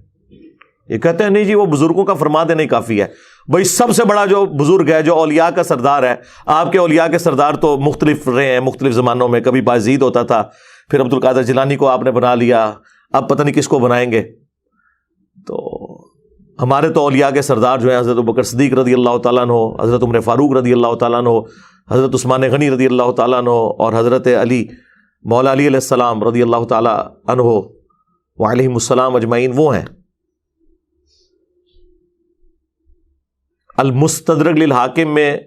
یہ کہتے ہیں نہیں جی وہ بزرگوں کا فرما دینا ہی کافی ہے. بھائی سب سے بڑا جو بزرگ ہے, جو اولیاء کا سردار ہے, آپ کے اولیاء کے سردار تو مختلف رہے ہیں مختلف زمانوں میں. کبھی بایزید ہوتا تھا, پھر عبد القادر جیلانی کو آپ نے بنا لیا, اب پتہ نہیں کس کو بنائیں گے. تو ہمارے تو اولیاء کے سردار جو ہیں حضرت ابوبکر صدیق رضی اللہ تعالیٰ عنہ, حضرت عمر فاروق رضی اللہ تعالیٰ عنہ, حضرت عثمان غنی رضی اللہ تعالیٰ عنہ, اور حضرت علی مولا علی علیہ السلام رضی اللہ تعالیٰ عنہ وعلیہم السلام اجمعین, وہ ہیں. المستدرک للحاکم میں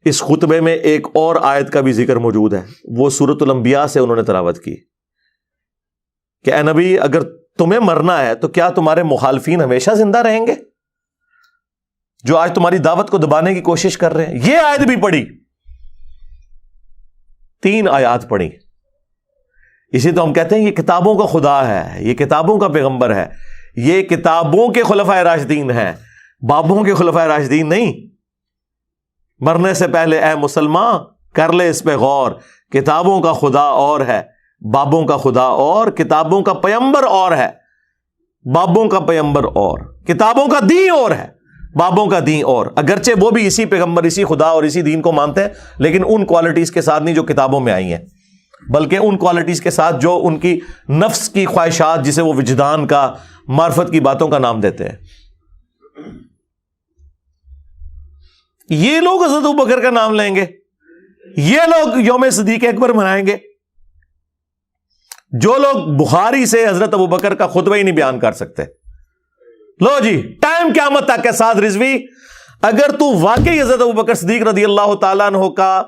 اس خطبے میں ایک اور آیت کا بھی ذکر موجود ہے, وہ سورۃ الانبیاء سے انہوں نے تلاوت کی کہ اے نبی اگر تمہیں مرنا ہے تو کیا تمہارے مخالفین ہمیشہ زندہ رہیں گے جو آج تمہاری دعوت کو دبانے کی کوشش کر رہے ہیں. یہ آیت بھی پڑھی, 3 آیات پڑھی. اسی تو ہم کہتے ہیں یہ کتابوں کا خدا ہے, یہ کتابوں کا پیغمبر ہے, یہ کتابوں کے خلفائے راشدین ہیں, بابوں کے خلفائے راشدین نہیں. مرنے سے پہلے اے مسلمان کر لے اس پہ غور, کتابوں کا خدا اور ہے, بابوں کا خدا اور, کتابوں کا پیغمبر اور ہے, بابوں کا پیغمبر اور, کتابوں کا دین اور ہے, بابوں کا دین اور. اگرچہ وہ بھی اسی پیغمبر اسی خدا اور اسی دین کو مانتے ہیں, لیکن ان کوالٹیز کے ساتھ نہیں جو کتابوں میں آئی ہیں, بلکہ ان کوالٹیز کے ساتھ جو ان کی نفس کی خواہشات, جسے وہ وجدان کا, معرفت کی باتوں کا نام دیتے ہیں. یہ لوگ حضرت ابوبکر کا نام لیں گے, یہ لوگ یوم صدیق اکبر منائیں گے, جو لوگ بخاری سے حضرت ابوبکر کا خطبہ ہی نہیں بیان کر سکتے. لو جی ٹائم قیامت تک کے ساتھ رضوی, اگر تو واقعی حضرت ابوبکر صدیق رضی اللہ تعالیٰ عنہ کا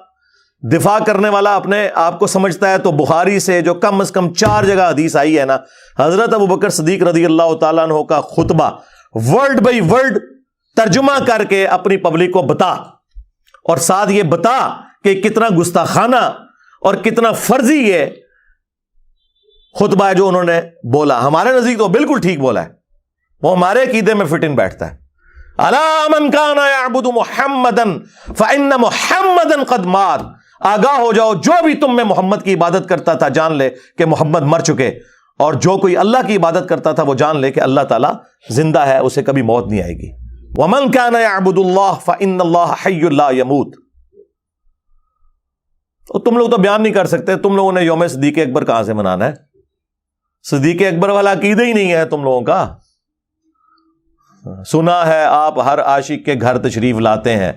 دفاع کرنے والا اپنے آپ کو سمجھتا ہے, تو بخاری سے جو کم از کم 4 جگہ حدیث آئی ہے نا, حضرت ابوبکر صدیق رضی اللہ تعالیٰ عنہ کا خطبہ ورڈ بائی ورڈ ترجمہ کر کے اپنی پبلک کو بتا, اور ساتھ یہ بتا کہ کتنا گستاخانہ اور کتنا فرضی یہ خطبہ ہے جو انہوں نے بولا. ہمارے نزدیک تو بالکل ٹھیک بولا ہے, وہ ہمارے عقیدے میں فٹ ان بیٹھتا ہے. الا من کان یعبد محمدا فان محمدا قد مات, آگاہ ہو جاؤ جو بھی تم میں محمد کی عبادت کرتا تھا جان لے کہ محمد مر چکے, اور جو کوئی اللہ کی عبادت کرتا تھا وہ جان لے کہ اللہ تعالیٰ زندہ ہے, اسے کبھی موت نہیں آئے گی. ومن کان یعبد اللہ فان اللہ حی لا یموت. اور تم لوگ تو بیان نہیں کر سکتے, تم لوگوں نے یوم صدیق اکبر کہاں سے منانا ہے؟ صدیق اکبر والا عقیدہ ہی نہیں ہے تم لوگوں کا. سنا ہے آپ ہر عاشق کے گھر تشریف لاتے ہیں,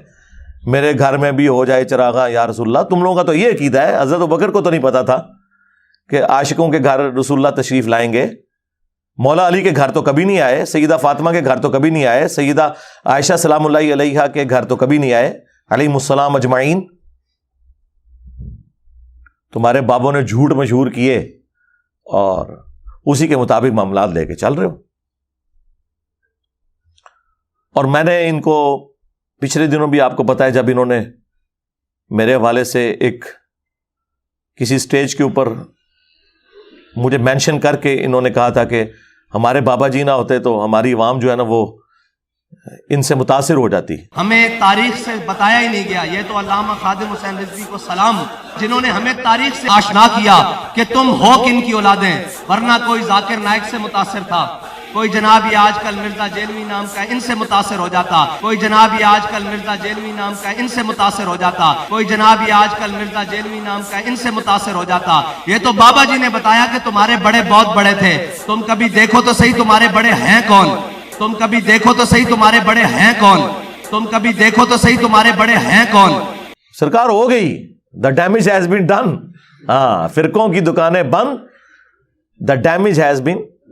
میرے گھر میں بھی ہو جائے چراغاں یا رسول اللہ. تم لوگوں کا تو یہ عقیدہ ہے. حضرت ابوبکر کو تو نہیں پتا تھا کہ عاشقوں کے گھر رسول اللہ تشریف لائیں گے. مولا علی کے گھر تو کبھی نہیں آئے, سیدہ فاطمہ کے گھر تو کبھی نہیں آئے, سیدہ عائشہ سلام اللہ علیہا کے گھر تو کبھی نہیں آئے, علیہم السلام اجمعین. تمہارے بابوں نے جھوٹ مشہور کیے اور اسی کے مطابق معاملات لے کے چل رہے ہو. اور میں نے ان کو پچھلے دنوں بھی آپ کو پتا ہے, جب انہوں نے میرے حوالے سے ایک کسی سٹیج کے اوپر مجھے مینشن کر کے انہوں نے کہا تھا کہ ہمارے بابا جی نہ ہوتے تو ہماری عوام جو ہے نا وہ ان سے متاثر ہو جاتی. ہمیں تاریخ سے بتایا ہی نہیں گیا. یہ تو علامہ خادم حسین رضوی کو سلام, جنہوں نے ہمیں تاریخ سے آشنا کیا کہ تم ہو کن کی اولادیں, ورنہ کوئی ذاکر نائک سے متاثر تھا, کوئی جناب یہ آج کل مرزا جیلوی نام کا ان سے متاثر ہو جاتا, کوئی جناب یہ آج کل مرزا جیلوی نام کا ان سے متاثر ہو جاتا, کوئی جناب یہ آج کل مرزا جیلوی نام کا ان سے متاثر ہو جاتا. یہ تو بابا جی نے بتایا کہ تمہارے بڑے بہت بڑے تھے, تم کبھی دیکھو تو صحیح تمہارے بڑے ہیں کون, تم کبھی دیکھو تو صحیح تمہارے بڑے ہیں کون, تم کبھی دیکھو تو صحیح تمہارے بڑے ہیں کون. سرکار ہو گئی, the damage has been done. ہاں, فرقوں کی دکانیں بند, دا ڈیمیج ہیز بین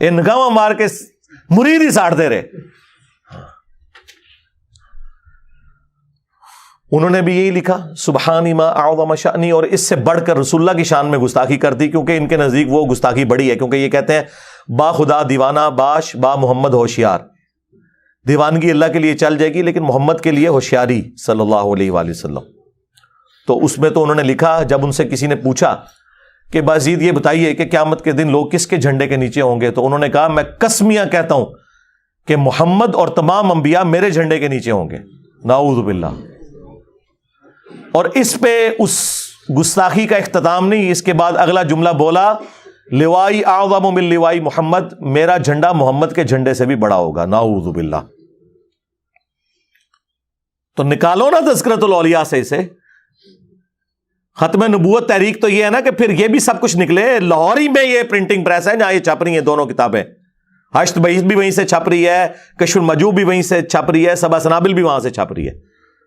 یہ نگاہ مار کے مرید ہی ساڑتے رہے. انہوں نے بھی یہی لکھا سبحانی ما اعظم شأنی, اور اس سے بڑھ کر رسول اللہ کی شان میں گستاخی کر دی, کیونکہ ان کے نزدیک وہ گستاخی بڑی ہے, کیونکہ یہ کہتے ہیں با خدا دیوانہ باش با محمد ہوشیار. دیوانگی اللہ کے لیے چل جائے گی لیکن محمد کے لیے ہوشیاری صلی اللہ علیہ وآلہ وسلم. تو اس میں تو انہوں نے لکھا, جب ان سے کسی نے پوچھا کہ بازید یہ بتائیے کہ قیامت کے دن لوگ کس کے جھنڈے کے نیچے ہوں گے, تو انہوں نے کہا میں قسمیاں کہتا ہوں کہ محمد اور تمام انبیاء میرے جھنڈے کے نیچے ہوں گے. نعوذ باللہ. اور اس پہ اس گستاخی کا اختتام نہیں, اس کے بعد اگلا جملہ بولا لوائی اعظم من لوائی محمد, میرا جھنڈا محمد کے جھنڈے سے بھی بڑا ہوگا. نعوذ باللہ. تو نکالو نا تذکرۃ الاولیاء سے اسے. ختم نبوت تحریک تو یہ ہے نا کہ پھر یہ بھی سب کچھ نکلے. لاہور ہی میں یہ پرنٹنگ پریس ہے جہاں یہ چھپ رہی ہیں دونوں کتابیں. حشت بعیث بھی وہیں سے چھپ رہی ہے, کشف المجوب بھی وہیں سے چھپ رہی ہے, سبع سنابل بھی وہاں سے چھپ رہی ہے.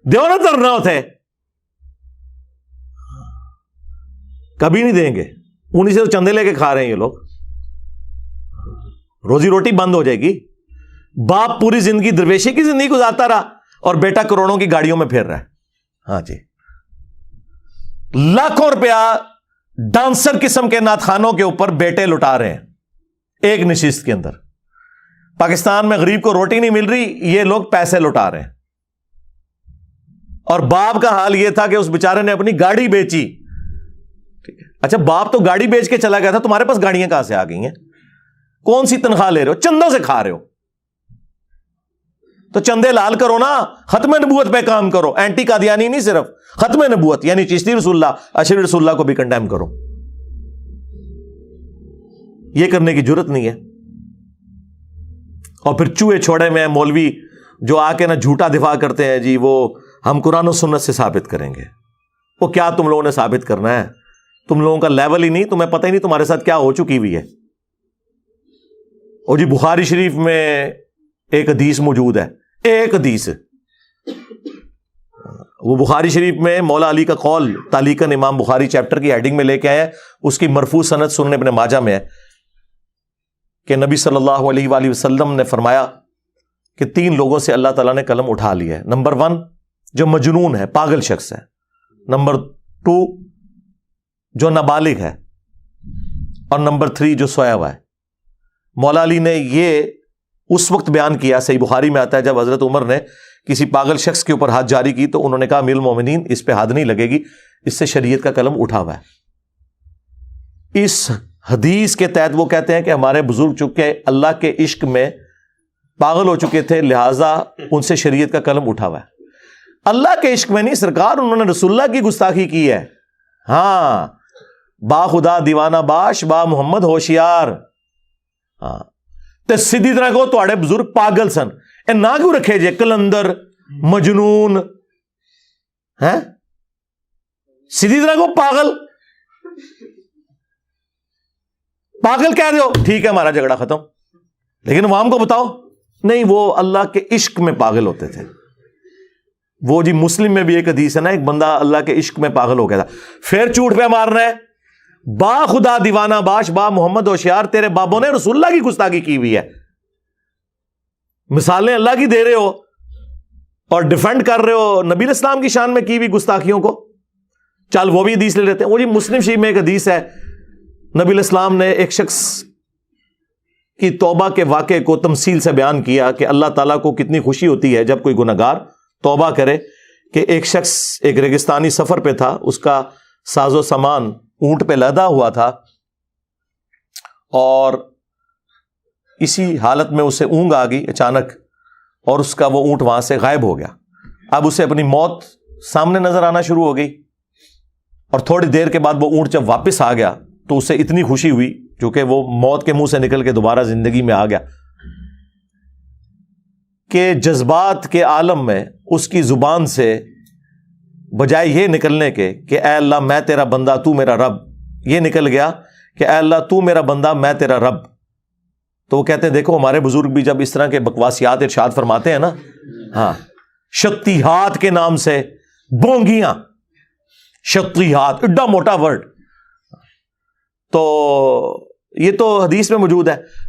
دیو نا درنا ہوتے کبھی نہیں دیں گے, انہیں سے تو چندے لے کے کھا رہے ہیں یہ لوگ. روزی روٹی بند ہو جائے گی. باپ پوری زندگی درویشی کی زندگی گزارتا رہا اور بیٹا کروڑوں کی گاڑیوں میں پھر رہا ہے. ہاں جی, لاکھوں روپیہ ڈانسر قسم کے نعت خوانوں کے اوپر بیٹے لٹا رہے ہیں ایک نشست کے اندر. پاکستان میں غریب کو روٹی نہیں مل رہی, یہ لوگ پیسے لٹا رہے ہیں. اور باپ کا حال یہ تھا کہ اس بیچارے نے اپنی گاڑی بیچی. ٹھیک ہے, اچھا باپ تو گاڑی بیچ کے چلا گیا تھا, تمہارے پاس گاڑیاں کہاں سے آ گئی ہیں؟ کون سی تنخواہ لے رہے ہو؟ چندوں سے کھا رہے ہو. تو چندے لال کرو نا, ختم نبوت پہ کام کرو. اینٹی قادیانی نہیں, صرف ختم نبوت یعنی چشتی رسول اللہ, اشری رسول اللہ کو بھی کنڈیم کرو. یہ کرنے کی جرت نہیں ہے. اور پھر چوہے چھوڑے میں مولوی جو آ کے نا جھوٹا دفاع کرتے ہیں, جی وہ ہم قرآن و سنت سے ثابت کریں گے. وہ کیا تم لوگوں نے ثابت کرنا ہے؟ تم لوگوں کا لیول ہی نہیں, تمہیں پتہ ہی نہیں تمہارے ساتھ کیا ہو چکی ہوئی ہے. اور جی بخاری شریف میں ایک حدیث موجود ہے, ایک حدیث, وہ بخاری شریف میں مولا علی کا قول تعلیقاً امام بخاری چیپٹر کی ہیڈنگ میں لے کے آئے ہیں. اس کی مرفوع سند سنن ابن ماجہ میں ہے کہ نبی صلی اللہ علیہ وآلہ وسلم نے فرمایا کہ 3 لوگوں سے اللہ تعالیٰ نے قلم اٹھا لیا ہے. نمبر 1 جو مجنون ہے, پاگل شخص ہے. نمبر 2 جو نابالغ ہے, اور نمبر 3 جو سویا ہوا ہے. مولا علی نے یہ اس وقت بیان کیا, صحیح بخاری میں آتا ہے, جب حضرت عمر نے کسی پاگل شخص کے اوپر ہاتھ جاری کی تو انہوں نے کہا امیر المومنین اس پہ حد نہیں لگے گی, اس سے شریعت کا قلم اٹھا ہوا ہے. اس حدیث کے تحت وہ کہتے ہیں کہ ہمارے بزرگ چکے اللہ کے عشق میں پاگل ہو چکے تھے, لہٰذا ان سے شریعت کا قلم اٹھا ہوا ہے. اللہ کے عشق میں نہیں سرکار, انہوں نے رسول اللہ کی گستاخی کی ہے. ہاں, با خدا دیوانہ باش با محمد ہوشیار. ہاں تے سیدھی طرح کو تواڈے بزرگ پاگل سن. اے نہ کیوں رکھے جے کلندر مجنون ہیں, سیدھی طرح کو پاگل. پاگل کہہ رہے ہو, ٹھیک ہے ہمارا جھگڑا ختم. لیکن عوام کو بتاؤ نہیں, وہ اللہ کے عشق میں پاگل ہوتے تھے. وہ جی مسلم میں بھی ایک حدیث ہے نا, ایک بندہ اللہ کے عشق میں پاگل ہو گیا تھا. پھر جھوٹ پہ مارنا ہے, با خدا دیوانہ باش با محمد ہوشیار, تیرے بابوں نے رسول اللہ کی گستاخی کی ہوئی ہے. مثالیں اللہ کی دے رہے ہو اور ڈیفینڈ کر رہے ہو نبی علیہ السلام کی شان میں کی ہوئی گستاخیوں کو. چل وہ بھی حدیث لے لیتے ہیں. وہ جی مسلم شریف میں ایک حدیث ہے, نبی علیہ السلام نے ایک شخص کی توبہ کے واقعے کو تمثیل سے بیان کیا کہ اللہ تعالیٰ کو کتنی خوشی ہوتی ہے جب کوئی گنہگار توبہ کرے. کہ ایک شخص ایک ریگستانی سفر پہ تھا, اس کا ساز و سامان اونٹ پہ لدا ہوا تھا, اور اسی حالت میں اسے اونگ آ گئی اچانک, اور اس کا وہ اونٹ وہاں سے غائب ہو گیا. اب اسے اپنی موت سامنے نظر آنا شروع ہو گئی, اور تھوڑی دیر کے بعد وہ اونٹ جب واپس آ گیا تو اسے اتنی خوشی ہوئی, چونکہ وہ موت کے منہ سے نکل کے دوبارہ زندگی میں آ گیا, کہ جذبات کے عالم میں اس کی زبان سے بجائے یہ نکلنے کے کہ اے اللہ میں تیرا بندہ تو میرا رب, یہ نکل گیا کہ اے اللہ تو میرا بندہ میں تیرا رب. تو وہ کہتے ہیں دیکھو ہمارے بزرگ بھی جب اس طرح کے بکواسیات ارشاد فرماتے ہیں نا, ہاں شتیہات کے نام سے بونگیاں, شتیہات ایڈا موٹا ورڈ, تو یہ تو حدیث میں موجود ہے.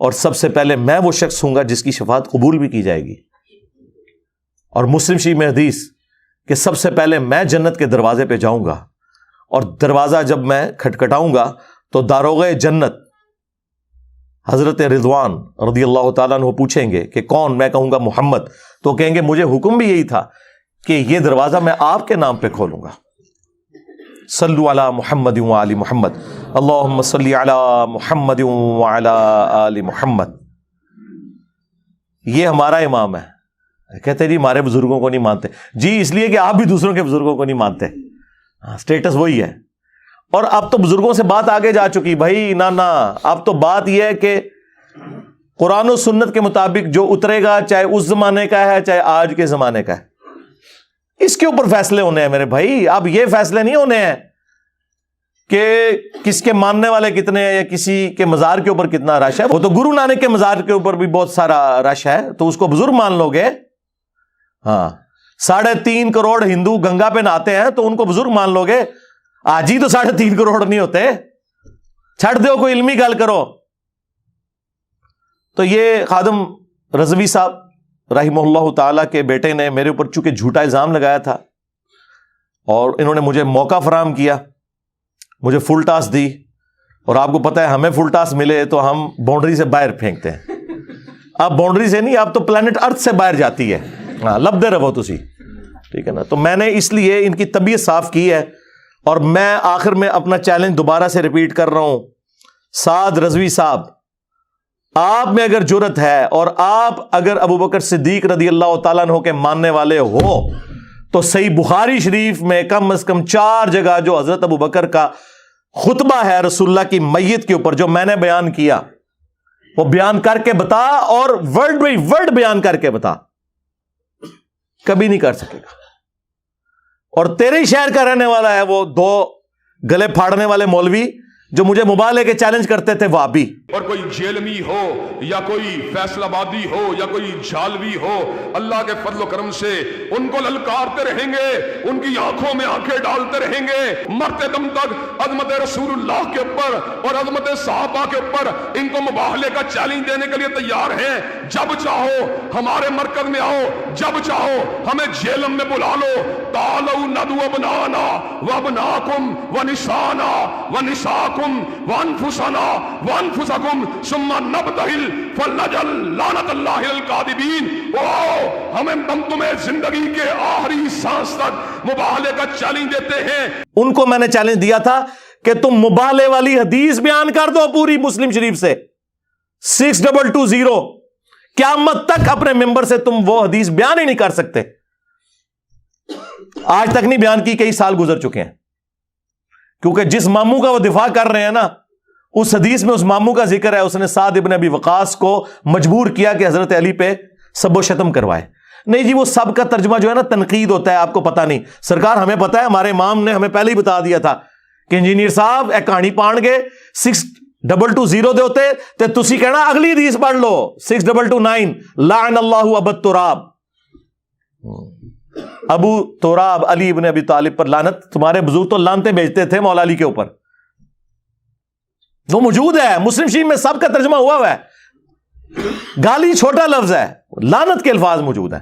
اور سب سے پہلے میں وہ شخص ہوں گا جس کی شفاعت قبول بھی کی جائے گی. اور مسلم شریف میں حدیث کہ سب سے پہلے میں جنت کے دروازے پہ جاؤں گا, اور دروازہ جب میں کھٹکھٹاؤں گا تو داروغے جنت حضرت رضوان رضی اللہ تعالیٰ عنہ پوچھیں گے کہ کون؟ میں کہوں گا محمد. تو کہیں گے مجھے حکم بھی یہی تھا کہ یہ دروازہ میں آپ کے نام پہ کھولوں گا. صلو علی محمد و آل محمد, اللہم صلی علی محمد و علی آل محمد. یہ ہمارا امام ہے. کہتے جی ہمارے بزرگوں کو نہیں مانتے. جی اس لیے کہ آپ بھی دوسروں کے بزرگوں کو نہیں مانتے. سٹیٹس وہی ہے. اور اب تو بزرگوں سے بات آگے جا چکی بھائی. نا اب تو بات یہ ہے کہ قرآن و سنت کے مطابق جو اترے گا, چاہے اس زمانے کا ہے چاہے آج کے زمانے کا ہے, اس کے اوپر فیصلے ہونے ہیں میرے بھائی. اب یہ فیصلے نہیں ہونے ہیں کہ کس کے ماننے والے کتنے ہیں یا کسی کے مزار کے اوپر کتنا رش ہے. وہ تو گرو نانک کے مزار کے اوپر بھی بہت سارا رش ہے, تو اس کو بزرگ مان لو گے. ہاں 3.5 کروڑ ہندو گنگا پہ نہاتے ہیں تو ان کو بزرگ مان لو گے. آج ہی تو 3.5 کروڑ نہیں ہوتے. چھڑ دو, کوئی علمی گل کرو. تو یہ خادم رضوی صاحب رحمہ اللہ تعالیٰ کے بیٹے نے میرے اوپر چونکہ جھوٹا الزام لگایا تھا, اور انہوں نے مجھے موقع فراہم کیا, مجھے فل ٹاس دی. اور آپ کو پتہ ہے ہمیں فل ٹاس ملے تو ہم باؤنڈری سے باہر پھینکتے ہیں. اب باؤنڈری سے نہیں, اب تو پلانٹ ارتھ سے باہر جاتی ہے. ہاں لب دے رہو تسی, ٹھیک ہے نا. تو میں نے اس لیے ان کی طبیعت صاف کی ہے, اور میں آخر میں اپنا چیلنج دوبارہ سے ریپیٹ کر رہا ہوں. سعد رضوی صاحب, آپ میں اگر جرت ہے اور آپ اگر ابو بکر صدیق رضی اللہ تعالیٰ عنہ کے ماننے والے ہو, تو صحیح بخاری شریف میں کم از کم 4 جگہ جو حضرت ابو بکر کا خطبہ ہے رسول اللہ کی میت کے اوپر جو میں نے بیان کیا, وہ بیان کر کے بتا, اور ورڈ بائی ورڈ بیان کر کے بتا. کبھی نہیں کر سکے گا. اور تیرے ہی شہر کا رہنے والا ہے وہ 2 گلے پھاڑنے والے مولوی جو مجھے مبالغے کے چیلنج کرتے تھے وہابی. اور کوئی جیلمی ہو یا کوئی فیصل آبادی ہو یا کوئی جھالوی ہو, اللہ کے فضل و کرم سے ان کو للکارتے رہیں گے, ان کی آنکھوں میں آنکھیں ڈالتے رہیں گے, مرتے دم تک عظمت رسول اللہ کے اوپر اور عظمت صحابہ کے اوپر ان کو مباہلے کا چیلنج دینے کے لیے تیار ہیں. جب چاہو ہمارے مرکز میں آؤ, جب چاہو ہمیں جیلم میں بلا لو. تعالوا ندعو ابنانا وابناکم ونسانا ونساکم وانفسنا وانفسکم ثم نبتہل فلنجعل لعنت اللہ الکاذبین. ہم تمہیں زندگی کے آخری سانس تک مباہلے کا چیلنج دیتے ہیں. ان کو میں نے چیلنج دیا تھا کہ تم مباہلے والی حدیث بیان کر دو پوری مسلم شریف سے 6220. قیامت تک اپنے ممبر سے تم وہ حدیث بیان ہی نہیں کر سکتے. آج تک نہیں بیان کی, کئی سال گزر چکے ہیں. کیونکہ جس ماموں کا وہ دفاع کر رہے ہیں نا, اس حدیث میں اس ماموں کا ذکر ہے, اس نے سعد ابن ابی وقاص کو مجبور کیا کہ حضرت علی پہ سب و شتم کروائے. نہیں جی, وہ سب کا ترجمہ جو ہے نا تنقید ہوتا ہے, آپ کو پتا نہیں. سرکار ہمیں پتا ہے, ہمارے امام نے ہمیں پہلے ہی بتا دیا تھا کہ انجینئر صاحب ایک کہانی پان گے 6220 دے ہوتے تے تسی کہنا اگلی حدیث پڑھ لو 6229 لعن اللہ ابو تراب. ابو تراب علی ابن ابی طالب پر لعنت. تمہارے بزرگ تو لعنتیں بھیجتے تھے مولا علی کے اوپر, وہ موجود ہے مسلم شریف میں, سب کا ترجمہ ہوا ہے. گالی چھوٹا لفظ ہے, لعنت کے الفاظ موجود ہیں.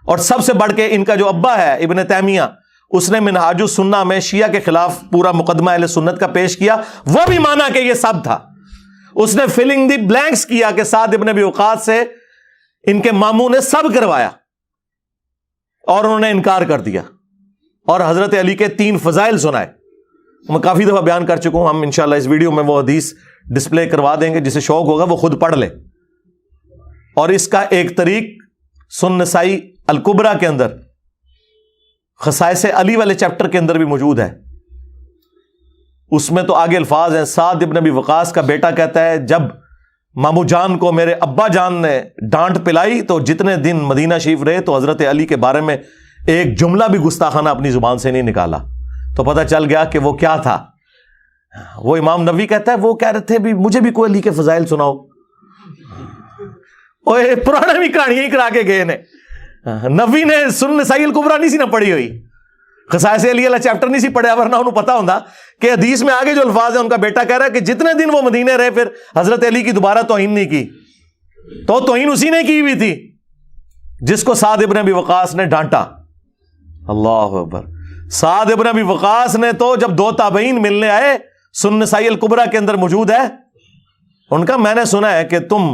اور سب سے بڑھ کے ان کا جو ابا ہے ابن تیمیہ, اس نے منہاج السنہ میں شیعہ کے خلاف پورا مقدمہ اہل سنت کا پیش کیا. وہ بھی مانا کہ یہ سب تھا. اس نے فلنگ دی بلینکس کیا کہ سعد ابن ابی وقاص سے ان کے ماموں نے سب کروایا, اور انہوں نے انکار کر دیا. اور حضرت علی کے 3 فضائل سنائے. میں کافی دفعہ بیان کر چکا ہوں. ہم انشاءاللہ اس ویڈیو میں وہ حدیث ڈسپلے کروا دیں گے, جسے شوق ہوگا وہ خود پڑھ لے. اور اس کا ایک طریق سنن نسائی الکبریٰ کے اندر خصائص علی والے چیپٹر کے اندر بھی موجود ہے. اس میں تو آگے الفاظ ہیں. سعد ابن ابی وقاص کا بیٹا کہتا ہے, جب مامو جان کو میرے ابا جان نے ڈانٹ پلائی تو جتنے دن مدینہ شریف رہے تو حضرت علی کے بارے میں ایک جملہ بھی گستاخانہ اپنی زبان سے نہیں نکالا. تو پتہ چل گیا کہ وہ کیا تھا. وہ امام نووی کہتا ہے, وہ کہہ رہے تھے بھی مجھے بھی کوئی علی کے فضائل سناؤ. اوے پرانا بھی کہانیاں ہی کرا کے گئے نے. نووی نے سنن نسائی الکبریٰ نہیں سی نہ پڑھی ہوئی. خصائص علی والا چیپٹر نہیں سی پڑھیا, ورنہ انہوں پتا ہوتا کہ حدیث میں آگے جو الفاظ ہیں, ان کا بیٹا کہہ رہا ہے کہ جتنے دن وہ مدینے رہے پھر حضرت علی کی دوبارہ توہین نہیں کی. تو توہین اسی نے کی ہوئی تھی جس کو سعد ابن ابی وقاص نے ڈانٹا. اللہ اکبر. سعد ابن ابی وقاص نے تو جب دو تابعین ملنے آئے, سنن نسائی الکبریٰ کے اندر موجود ہے, ان کا میں نے سنا ہے کہ تم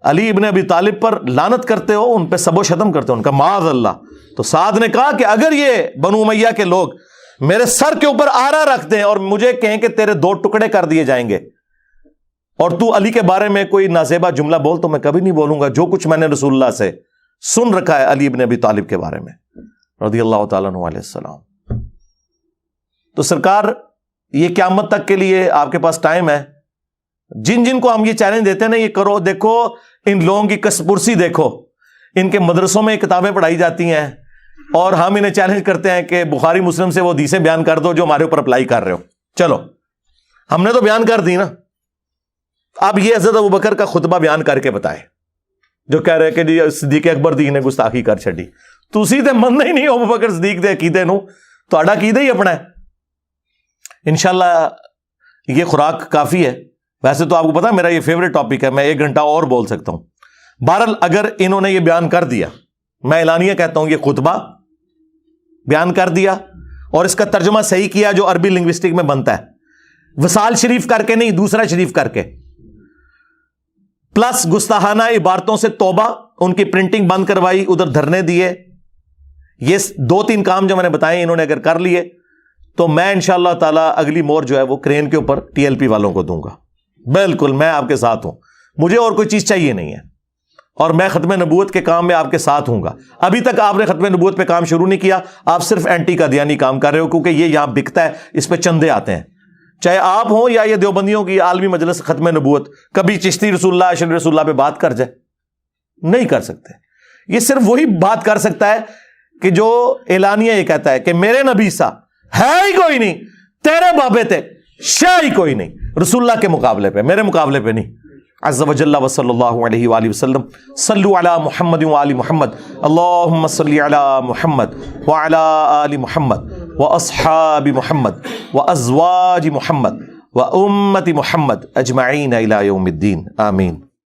علی ابن ابی طالب پر لعنت کرتے ہو, ان پہ سب و شتم کرتے ہو, ان کا معاذ اللہ. تو سعد نے کہا کہ اگر یہ بنو امیہ کے لوگ میرے سر کے اوپر آرا رکھ دیں اور مجھے کہیں کہ تیرے 2 ٹکڑے کر دیے جائیں گے, اور تو علی کے بارے میں کوئی نازیبا جملہ بول, تو میں کبھی نہیں بولوں گا جو کچھ میں نے رسول اللہ سے سن رکھا ہے علی ابن ابی طالب کے بارے میں رضی اللہ تعالیٰ عنہ علیہ السلام. تو سرکار یہ قیامت تک کے لیے آپ کے پاس ٹائم ہے. جن جن کو ہم یہ چیلنج دیتے ہیں نا, یہ کرو, دیکھو ان لوگوں کی کسپرسی دیکھو, ان کے مدرسوں میں کتابیں پڑھائی جاتی ہیں اور ہم انہیں چیلنج کرتے ہیں کہ بخاری مسلم سے وہ حدیثیں بیان کر دو جو ہمارے اوپر اپلائی کر رہے ہو. چلو ہم نے تو بیان کر دی نا, اب یہ حضرت ابوبکر کا خطبہ بیان کر کے بتائے جو کہہ رہے کہ جی صدیق اکبر دی نے گستاخی کر چھڈی. تسی تے مننا ہی نہیں ابوبکر صدیق دے عقیدے نو, تہاڈا عقیدہ ہی اپنا ہے. انشاءاللہ یہ خوراک کافی ہے. ویسے تو آپ کو پتا میرا یہ فیوریٹ ٹاپک ہے, میں 1 گھنٹہ اور بول سکتا ہوں. بہرحال اگر انہوں نے یہ بیان کر دیا, میں اعلانیہ کہتا ہوں یہ خطبہ بیان کر دیا اور اس کا ترجمہ صحیح کیا جو عربی لنگوسٹک میں بنتا ہے, وصال شریف کر کے نہیں, دوسرا شریف کر کے, پلس گستاخانہ عبارتوں سے توبہ, ان کی پرنٹنگ بند کروائی, ادھر دھرنے دیے. یہ 2-3 کام جو میں نے بتائے انہوں نے اگر کر لیے تو میں انشاءاللہ تعالی اگلی مور جو ہے وہ کرین کے اوپر TLP والوں کو دوں گا. بالکل میں آپ کے ساتھ ہوں, مجھے اور کوئی چیز چاہیے نہیں ہے, اور میں ختم نبوت کے کام میں آپ کے ساتھ ہوں گا. ابھی تک آپ نے ختم نبوت پہ کام شروع نہیں کیا, آپ صرف اینٹی قادیانی کام کر رہے ہو, کیونکہ یہ یہاں بکتا ہے, اس پہ چندے آتے ہیں. چاہے آپ ہوں یا یہ دیوبندیوں کی عالمی مجلس ختم نبوت, کبھی چشتی رسول اللہ اشرف رسول اللہ پہ بات کر جائے, نہیں کر سکتے. یہ صرف وہی بات کر سکتا ہے کہ جو اعلانیہ یہ کہتا ہے کہ میرے نبی سا ہے ہی کوئی نہیں, تیرے بابے تے شے ہی کوئی نہیں رسول اللہ کے مقابلے پہ, میرے مقابلے پہ نہیں. عز وجل وصلی اللہ علیہ وآلہ وسلم. صلو علی محمد وآل محمد, اللہم صلی علی محمد وعلی آل محمد واصحاب محمد وازواج محمد وامت محمد اجمعین الی یوم الدین. آمین.